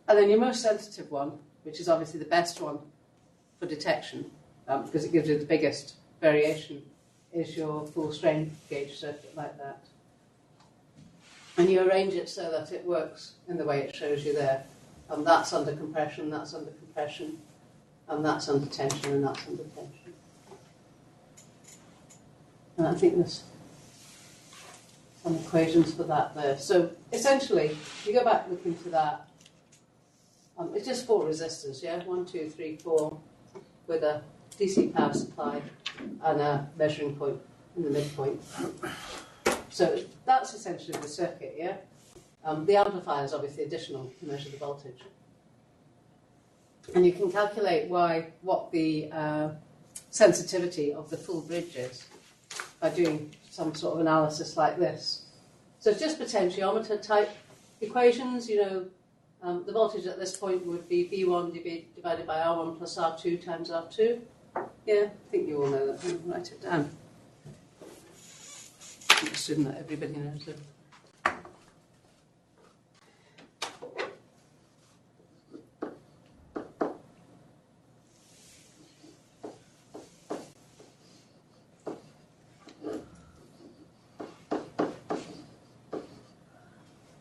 And then your most sensitive one, which is obviously the best one for detection, because it gives you the biggest variation, is your full strain gauge circuit like that. And you arrange it so that it works in the way it shows you there. That's under compression, that's under compression, and that's under tension, and that's under tension. And I think there's some equations for that there. So essentially, if you go back looking to that, it's just 4 resistors, yeah? 1, 2, 3, 4, with a DC power supply and a measuring point in the midpoint. So that's essentially the circuit, yeah? The amplifier is obviously additional to measure the voltage. And you can calculate what the sensitivity of the full bridge is by doing some sort of analysis like this. So it's just potentiometer type equations. You know, the voltage at this point would be V1 divided by R1 plus R2 times R2. Yeah, I think you all know that. I'll write it down. I'm assuming that everybody knows it.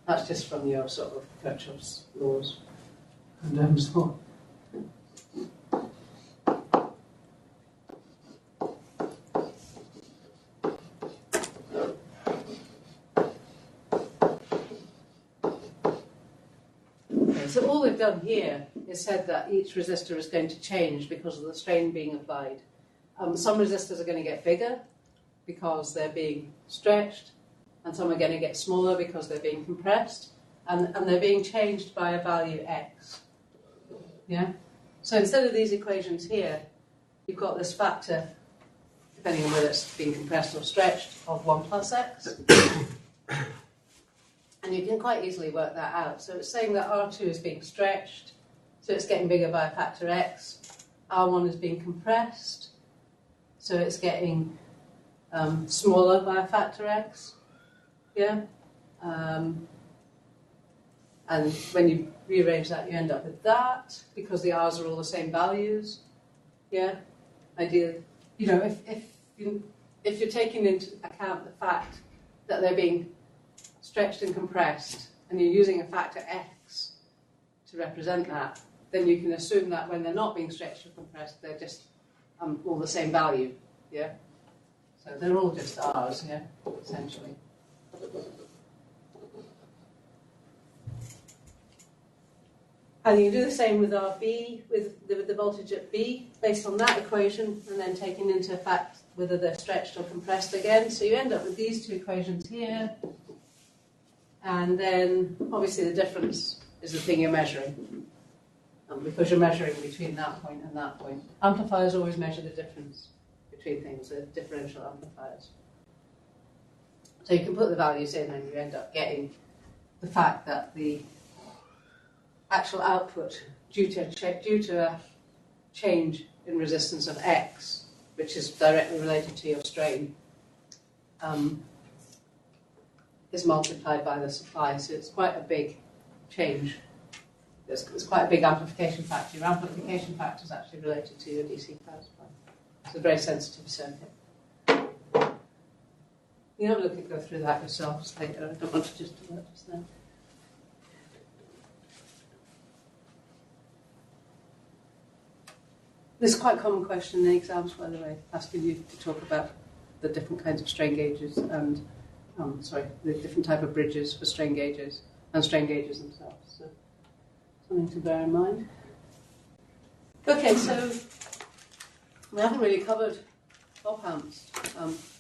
That's just from your sort of Kirchhoff's laws and Ohm's law. So all we've done here is said that each resistor is going to change because of the strain being applied. Some resistors are going to get bigger because they're being stretched, and some are going to get smaller because they're being compressed, and they're being changed by a value x. Yeah? So instead of these equations here, you've got this factor, depending on whether it's being compressed or stretched, of 1 plus x. And you can quite easily work that out. So it's saying that R2 is being stretched, so it's getting bigger by a factor x. R1 is being compressed, so it's getting smaller by a factor x. Yeah? And when you rearrange that, you end up with that, because the R's are all the same values. Yeah? Ideally. You know, if you're taking into account the fact that they're being stretched and compressed, and you're using a factor x to represent that, then you can assume that when they're not being stretched and compressed, they're just all the same value. Yeah? So they're all just R's, yeah, essentially. And you do the same with RB, with the voltage at B, based on that equation, and then taking into effect whether they're stretched or compressed again. So you end up with these two equations here, and then obviously the difference is the thing you're measuring, because you're measuring between that point and that point. Amplifiers always measure the difference between things, the differential amplifiers. So you can put the values in and you end up getting the fact that the actual output due to a change in resistance of X, which is directly related to your strain, is multiplied by the supply. So it's quite a big change. It's quite a big amplification factor. Your amplification factor is actually related to your DC power supply. It's a very sensitive circuit. You have a look and go through that yourselves later. I don't want to just do that just now. This is quite a common question in the exams, by the way, asking you to talk about the different kinds of strain gauges and, the different type of bridges for strain gauges and strain gauges themselves. So, something to bear in mind. Okay, so we haven't really covered op amps.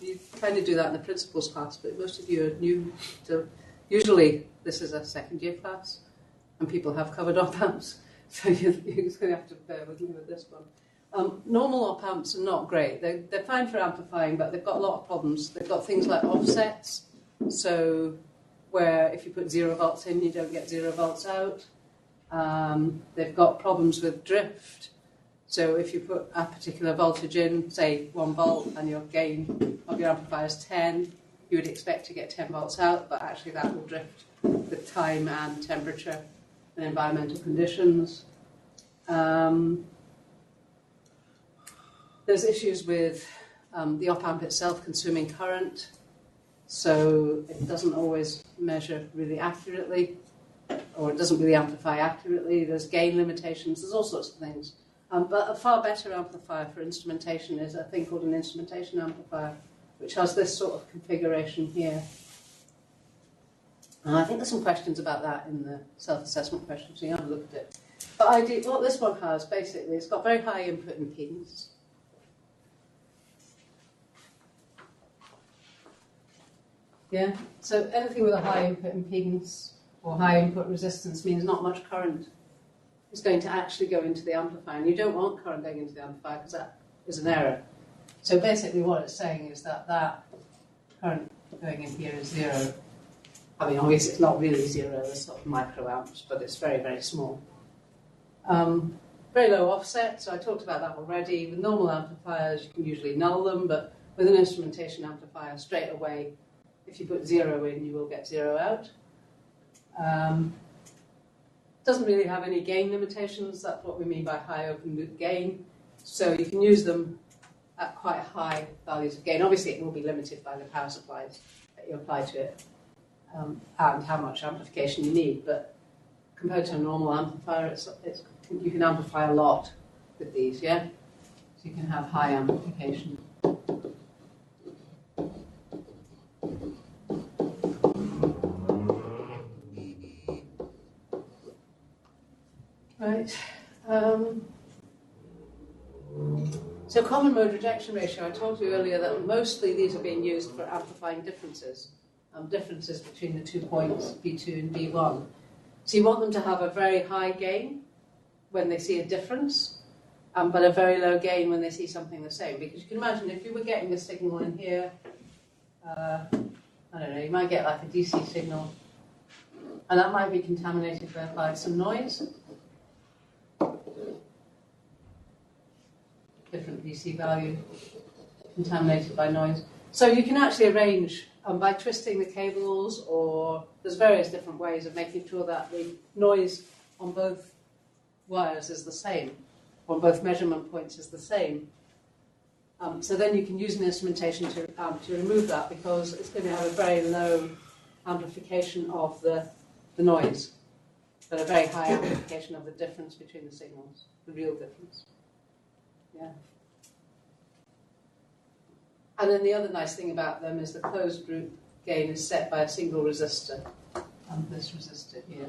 You kind of do that in the principles class, but most of you are new. So usually this is a second year class, and people have covered op amps. So you're just going to have to bear with me with this one. Normal op amps are not great. They're fine for amplifying, but they've got a lot of problems. They've got things like offsets, so where if you put 0 volts in, you don't get 0 volts out. They've got problems with drift. So if you put a particular voltage in, say 1 volt, and your gain of your amplifier is 10, you would expect to get 10 volts out, but actually that will drift with time and temperature and environmental conditions. There's issues with the op-amp itself consuming current, so it doesn't always measure really accurately, or it doesn't really amplify accurately. There's gain limitations, there's all sorts of things. But a far better amplifier for instrumentation is a thing called an instrumentation amplifier, which has this sort of configuration here. And I think there's some questions about that in the self-assessment questions, so you have a look at it. But what this one has, basically, it's got very high input impedance. Yeah, so anything with a high input impedance or high input resistance means not much current is going to actually go into the amplifier. And you don't want current going into the amplifier because that is an error. So basically what it's saying is that that current going in here is 0. I mean, obviously it's not really 0, there's sort of microamps, but it's very, very small. Very low offset, so I talked about that already. With normal amplifiers, you can usually null them, but with an instrumentation amplifier, straight away, if you put 0 in, you will get 0 out. Doesn't really have any gain limitations. That's what we mean by high open loop gain. So you can use them at quite high values of gain. Obviously, it will be limited by the power supplies that you apply to it and how much amplification you need. But compared to a normal amplifier, you can amplify a lot with these, yeah? So you can have high amplification. Right. So common mode rejection ratio, I told you earlier that mostly these are being used for amplifying differences, differences between the 2 points, B2 and B1. So you want them to have a very high gain when they see a difference, but a very low gain when they see something the same. Because you can imagine if you were getting a signal in here, I don't know, you might get like a DC signal, and that might be contaminated by some noise. Different DC value, contaminated by noise. So you can actually arrange by twisting the cables, or there's various different ways of making sure that the noise on both wires is the same, on both measurement points is the same. So then you can use an instrumentation to remove that, because it's going to have a very low amplification of the noise, but a very high amplification of the difference between the signals, the real difference. Yeah. And then the other nice thing about them is the closed group gain is set by a single resistor, this resistor here.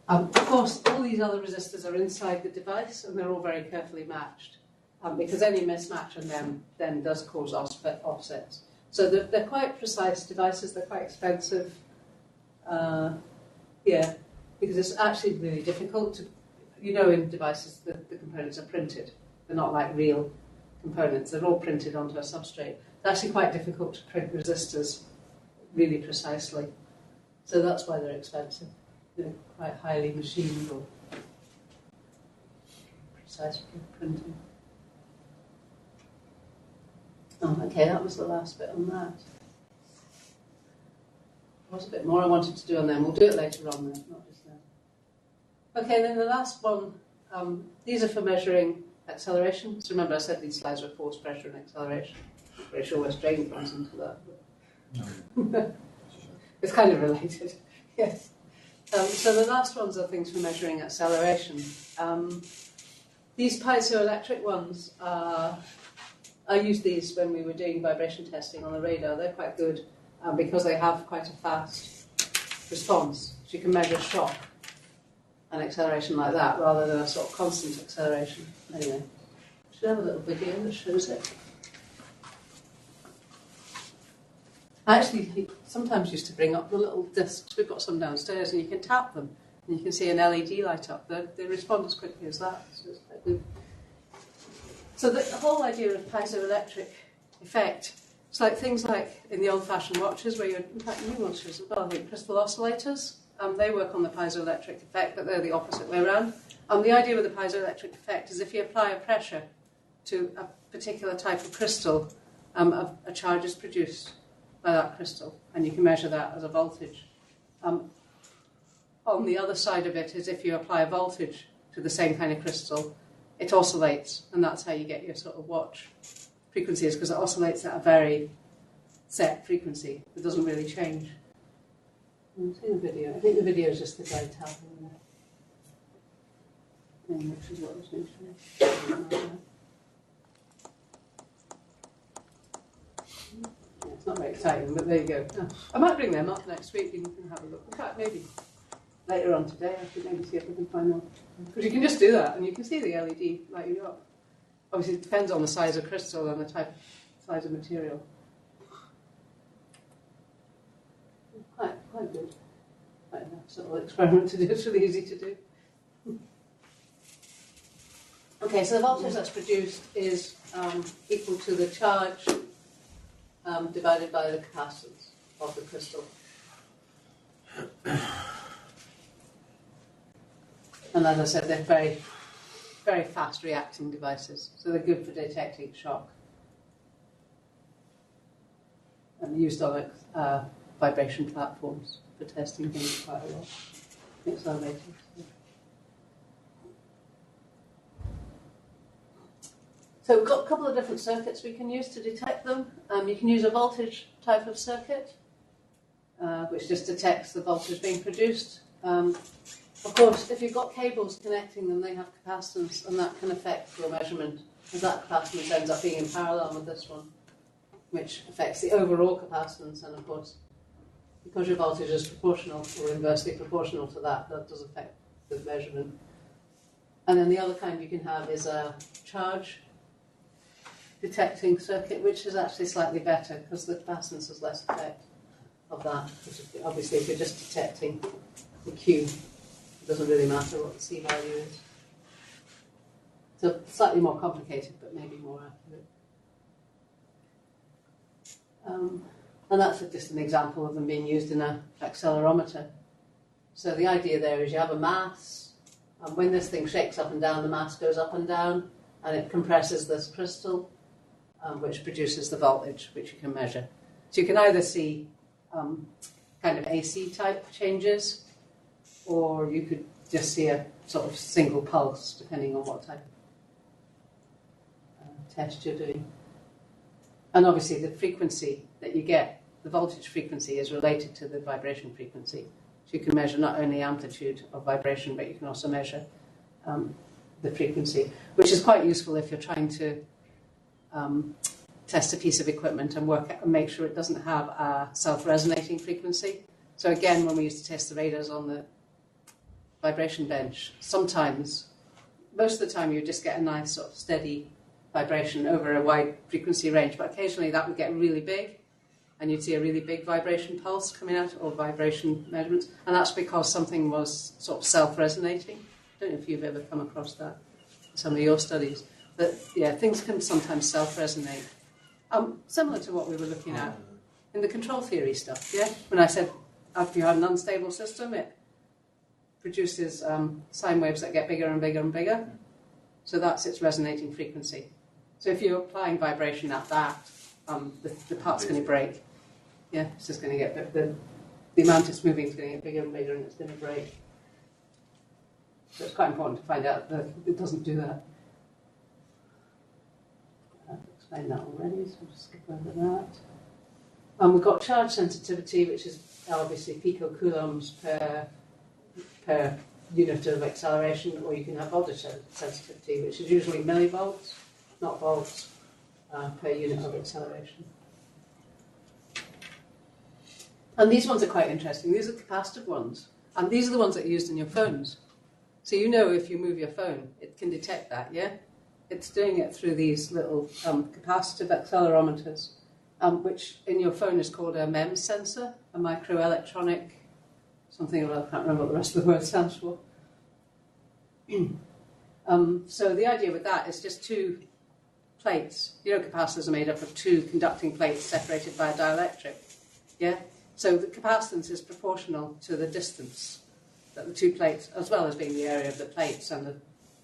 Of course, all these other resistors are inside the device, and they're all very carefully matched, because any mismatch in them then does cause offsets. So they're quite precise devices, they're quite expensive, yeah, because it's actually really difficult to, in devices the components are printed. They're not like real components. They're all printed onto a substrate. It's actually quite difficult to print resistors really precisely. So that's why they're expensive. They're quite highly machined or precise printing. Oh, okay, that was the last bit on that. There was a bit more I wanted to do on them. We'll do it later on then, not just now. Okay, then the last one, these are for measuring acceleration. So remember I said these slides were force, pressure and acceleration. I'm pretty sure West Drain comes into that. But it's kind of related, yes. So the last ones are things for measuring acceleration. These piezoelectric ones I used these when we were doing vibration testing on the radar. They're quite good because they have quite a fast response. So you can measure shock and acceleration like that rather than a sort of constant acceleration. Anyway, I should have a little video that shows it. I actually sometimes used to bring up the little discs. We've got some downstairs and you can tap them and you can see an LED light up. They respond as quickly as that. So it's quite good. So the whole idea of piezoelectric effect, it's like things like in the old-fashioned watches, where in fact new watches as well, I think crystal oscillators, they work on the piezoelectric effect, but they're the opposite way around. The idea with the piezoelectric effect is if you apply a pressure to a particular type of crystal, a charge is produced by that crystal, and you can measure that as a voltage. On the other side of it is if you apply a voltage to the same kind of crystal, it oscillates, and that's how you get your sort of watch frequencies, because it oscillates at a very set frequency. It doesn't really change. I've seen the video. I think the video is just the guy tapping there. Which is what was mentioned. Yeah, it's not very exciting, but there you go. Oh, I might bring them up next week and you can have a look. In fact, maybe later on today I should maybe see if we can find them. Because you can just do that and you can see the LED lighting up. Obviously it depends on the size of crystal and the size of material. Quite good. Quite a nice little experiment to do. It's really easy to do. Okay, so the voltage that's produced is equal to the charge divided by the capacitance of the crystal. And as I said, they're very, very fast reacting devices, so they're good for detecting shock. And used on vibration platforms for testing things quite a lot. Accelerators. So we've got a couple of different circuits we can use to detect them. You can use a voltage type of circuit, which just detects the voltage being produced. Of course, if you've got cables connecting them, they have capacitance, and that can affect your measurement, because that capacitance ends up being in parallel with this one, which affects the overall capacitance, and of course, because your voltage is proportional, or inversely proportional to that, that does affect the measurement. And then the other kind you can have is a charge detecting circuit, which is actually slightly better, because the capacitance has less effect of that. Obviously, if you're just detecting the Q, it doesn't really matter what the C value is. So slightly more complicated, but maybe more accurate. And that's just an example of them being used in an accelerometer. So the idea there is you have a mass, and when this thing shakes up and down, the mass goes up and down, and it compresses this crystal, which produces the voltage, which you can measure. So you can either see kind of AC type changes, or you could just see a sort of single pulse, depending on what type of test you're doing. And obviously the frequency that you get, the voltage frequency, is related to the vibration frequency. So you can measure not only amplitude of vibration, but you can also measure the frequency, which is quite useful if you're trying to test a piece of equipment and work out and make sure it doesn't have a self-resonating frequency. So again, when we used to test the radars on the vibration bench, sometimes, most of the time, you just get a nice sort of steady vibration over a wide frequency range, but occasionally that would get really big, and you'd see a really big vibration pulse coming out, or vibration measurements, and that's because something was sort of self-resonating. I don't know if you've ever come across that in some of your studies. that, yeah, things can sometimes self-resonate. Similar to what we were looking at in the control theory stuff, yeah? When I said if you have an unstable system, it produces sine waves that get bigger and bigger and bigger. So that's its resonating frequency. So if you're applying vibration at that, the part's going to break. Yeah, it's just going to get, the amount it's moving is going to get bigger and bigger and it's going to break. So it's quite important to find out that it doesn't do that. I've explained that already, so we'll skip over that. We've got charge sensitivity, which is obviously picocoulombs per unit of acceleration, or you can have voltage sensitivity, which is usually millivolts, not volts, per unit of acceleration. And these ones are quite interesting. These are capacitive ones. And these are the ones that are used in your phones. So you know if you move your phone, it can detect that, yeah? It's doing it through these little capacitive accelerometers, which in your phone is called a MEMS sensor, a microelectronic, something, I can't remember what the rest of the word stands for. So the idea with that is just two plates. You know, capacitors are made up of two conducting plates separated by a dielectric, yeah? So the capacitance is proportional to the distance that the two plates, as well as being the area of the plates and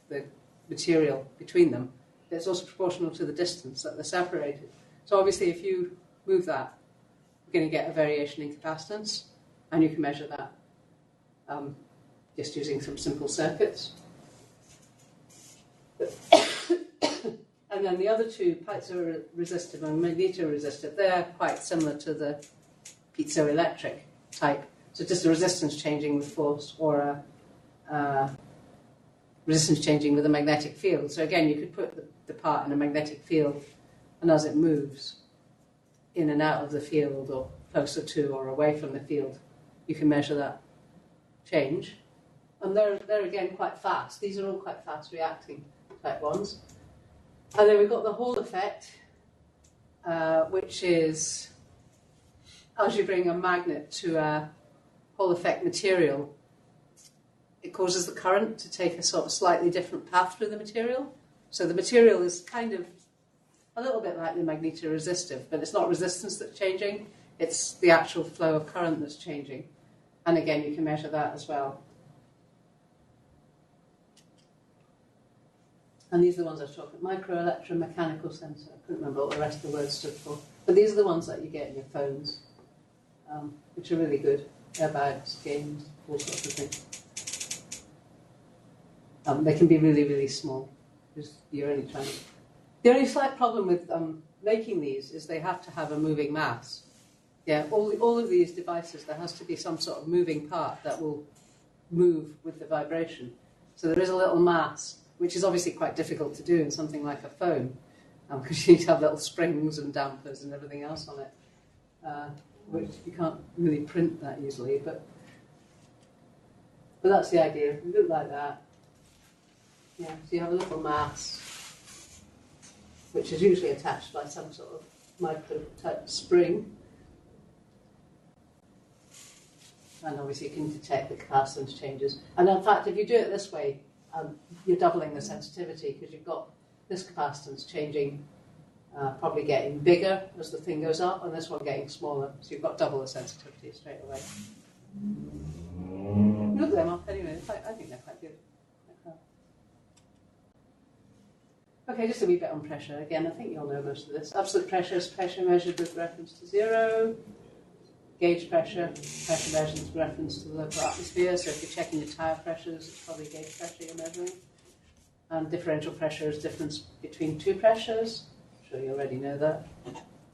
the material between them, it's also proportional to the distance that they're separated. So obviously if you move that, you're going to get a variation in capacitance, and you can measure that just using some simple circuits. And then the other two, piezoresistive and magnetoresistive, they're quite similar to the piezoelectric type. So just a resistance changing with force, or a resistance changing with a magnetic field. So again, you could put the part in a magnetic field, and as it moves in and out of the field, or closer to or away from the field, you can measure that change. And they're again quite fast. These are all quite fast reacting type ones. And then we've got the Hall effect, which is as you bring a magnet to a Hall effect material, it causes the current to take a sort of slightly different path through the material. So the material is kind of a little bit like the magnetoresistive, but it's not resistance that's changing, it's the actual flow of current that's changing. And again, you can measure that as well. And these are the ones I was talking about. Microelectromechanical sensor. I couldn't remember what the rest of the words stood for. But these are the ones that you get in your phones, which are really good. Airbags, games, all sorts of things. They can be really, really small. You're only trying. The only slight problem with making these is they have to have a moving mass. Yeah, all of these devices, there has to be some sort of moving part that will move with the vibration. So there is a little mass, which is obviously quite difficult to do in something like a phone, because you need to have little springs and dampers and everything else on it, which you can't really print that easily. But that's the idea. It look like that. Yeah, so you have a little mass, which is usually attached by some sort of micro-type spring. And obviously you can detect the capacitance changes. And in fact, if you do it this way, you're doubling the sensitivity, because you've got this capacitance changing, probably getting bigger as the thing goes up, and this one getting smaller. So you've got double the sensitivity straight away. Look them up anyway. I think they're quite good. Okay, just a wee bit on pressure. Again, I think you'll know most of this. Absolute pressure is pressure measured with reference to zero. Gauge pressure, pressure measured with reference to the local atmosphere. So if you're checking your tyre pressures, it's probably gauge pressure you're measuring. And differential pressure is difference between two pressures. I'm sure you already know that.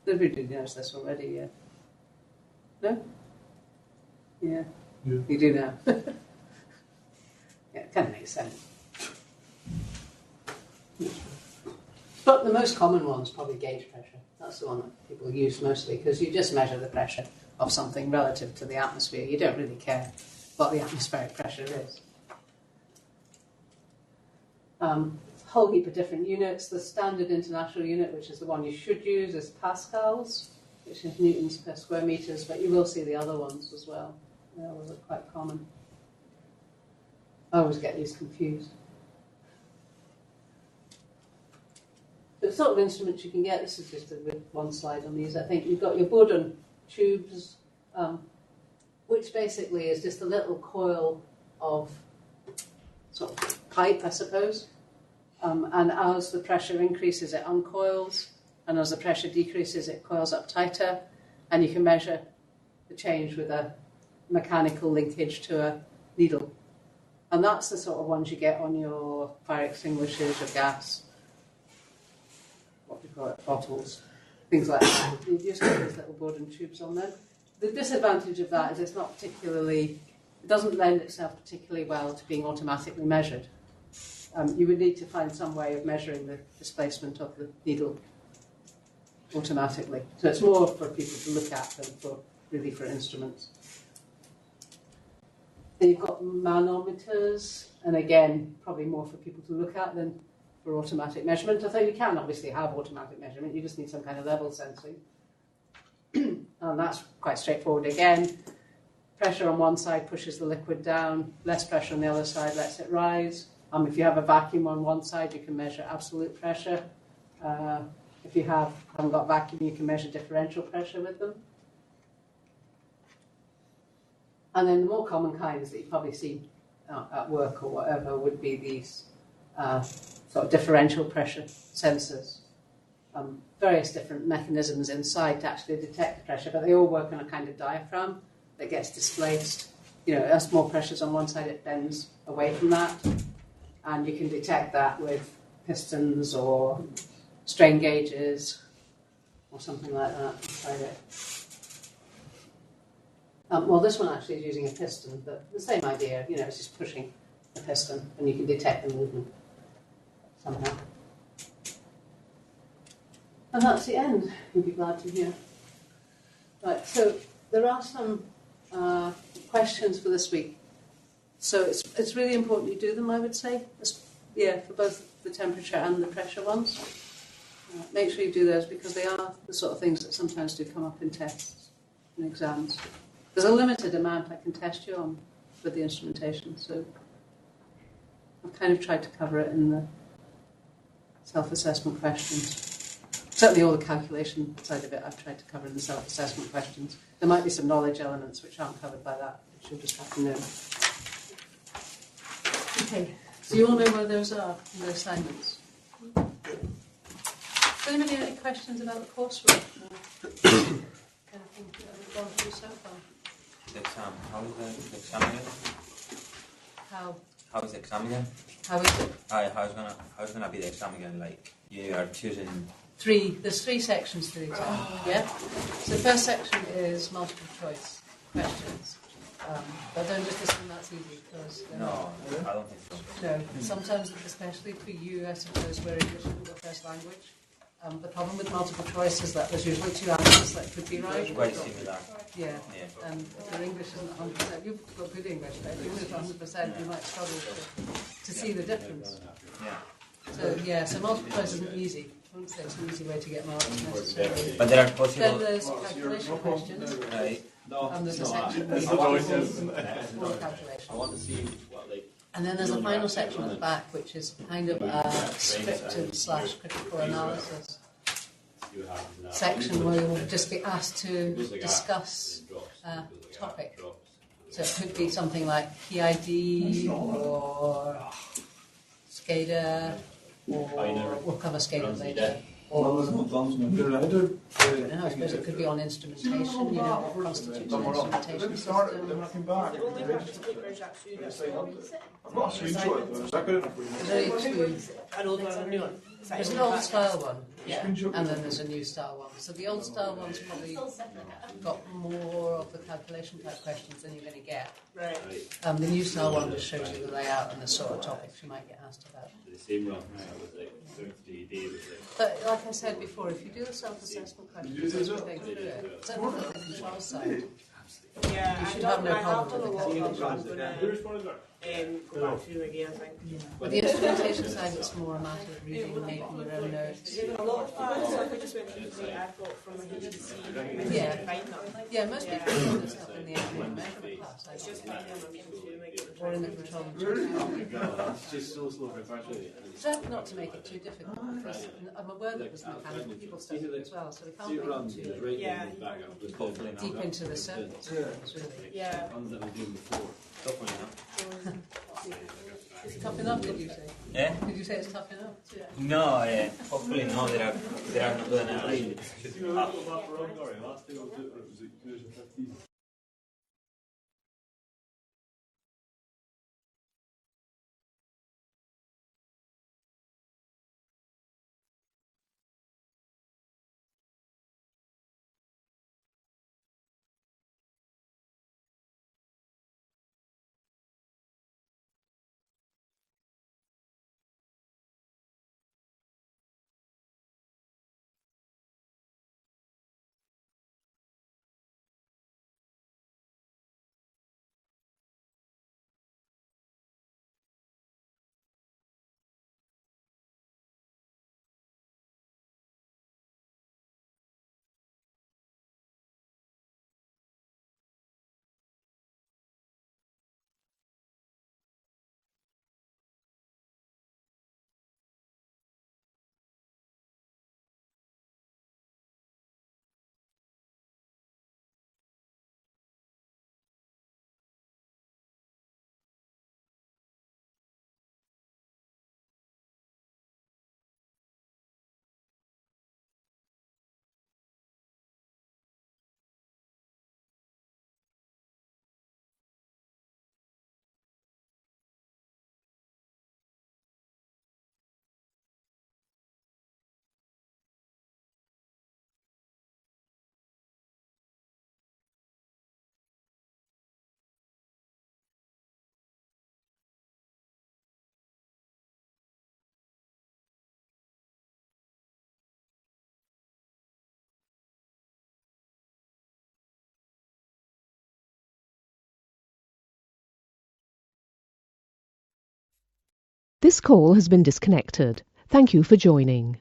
Everybody knows this already, yeah. No? Yeah. You do now. Yeah, it kind of makes sense. But the most common one is probably gauge pressure. That's the one that people use mostly, because you just measure the pressure of something relative to the atmosphere. You don't really care what the atmospheric pressure is. Whole heap of different units. The standard international unit, which is the one you should use, is pascals, which is newtons per square meters, but you will see the other ones as well. Those are quite common. I always get these confused. the sort of instruments you can get, this is just one slide on these, I think. You've got your Bourdon tubes, which basically is just a little coil of sort of pipe, I suppose. And as the pressure increases, it uncoils, and as the pressure decreases, it coils up tighter, and you can measure the change with a mechanical linkage to a needle. And that's the sort of ones you get on your fire extinguishers, your gas, what do you call it, bottles, things like that. You just get these little Bourdon tubes on them. The disadvantage of that is it doesn't lend itself particularly well to being automatically measured. You would need to find some way of measuring the displacement of the needle automatically. So it's more for people to look at than for instruments. Then you've got manometers, and again, probably more for people to look at than for automatic measurement. Although you can obviously have automatic measurement, you just need some kind of level sensing. And that's quite straightforward again. Pressure on one side pushes the liquid down, less pressure on the other side lets it rise. If you have a vacuum on one side, you can measure absolute pressure. If you haven't got vacuum, you can measure differential pressure with them. And then the more common kinds that you probably see at work or whatever would be these sort of differential pressure sensors. Various different mechanisms inside to actually detect the pressure, but they all work on a kind of diaphragm that gets displaced. As more pressure's on one side, it bends away from that. And you can detect that with pistons or strain gauges or something like that inside it. Well, this one actually is using a piston, but the same idea, it's just pushing a piston and you can detect the movement somehow. And that's the end, you'll be glad to hear. Right, so there are some questions for this week. So it's really important you do them, I would say. For both the temperature and the pressure ones. Make sure you do those because they are the sort of things that sometimes do come up in tests and exams. There's a limited amount I can test you on with the instrumentation, so I've kind of tried to cover it in the self-assessment questions. Certainly all the calculation side of it I've tried to cover in the self-assessment questions. There might be some knowledge elements which aren't covered by that, which you'll just have to know. Okay, so you all know where those are in the assignments? Does anybody have any questions about the coursework? Anything that we've gone through so far? The exam. How is the exam again? How is the exam again? How is it? How's gonna be the exam again? Like you are choosing. There's three sections to the exam. Yeah. So the first section is multiple choice questions. But don't just assume that's easy because No, I don't think so. No, sometimes, especially for you, I suppose, where English isn't your first language. The problem with multiple choice is that there's usually two answers that could be right. Quite similar. Yeah. And if your English isn't 100%, you've got good English, but if your English is 100%, you might struggle to see the difference. Yeah. So multiple choice isn't easy. I wouldn't say it's an easy way to get marks necessarily. But there are possible. Then there's calculation questions. Right. And there's a section where you have full calculation. I want to see what And then there's a final section at the back, which is kind of a scripted/critical analysis section where you'll just be asked to discuss a topic. So it could be something like PID or SCADA, or we'll cover SCADA later. Or, I don't know, I suppose it could be on instrumentation, what constitutes an instrumentation system. There's only two. There's an old style one, and then there's a new style one. So the old style one's probably got more of the calculation type questions than you're going to get. Right. The new style one just shows you the layout and the sort of topics you might get asked about. the same run with like 30 But like I said before, if you do the self-assessment questions as you go through it, certainly on the control side, Yeah, You I should don't, have no I have problem done a with lot the of them, calculation. but I'm gonna go back through them again, I think. With the instrumentation side, it's more a matter of reading and making your own notes. A lot of that stuff I just went through today, I've got from my HTC. Yeah. Find them. Yeah, most people do this stuff in the ambient measurement class. It's just finding them and reading through them again. Or in the control room. It's just so slow virtually. Try not to make it too difficult, because I'm aware that there's mechanical people stuff as well, so we can't make it too Yeah. Hopefully not. deep into the circuits. Really. Yeah. Ones that we did before. Hopefully not. It's tough enough, did you say? Yeah? Did you say it's tough enough? No, hopefully no, there are not doing it. This call has been disconnected. Thank you for joining.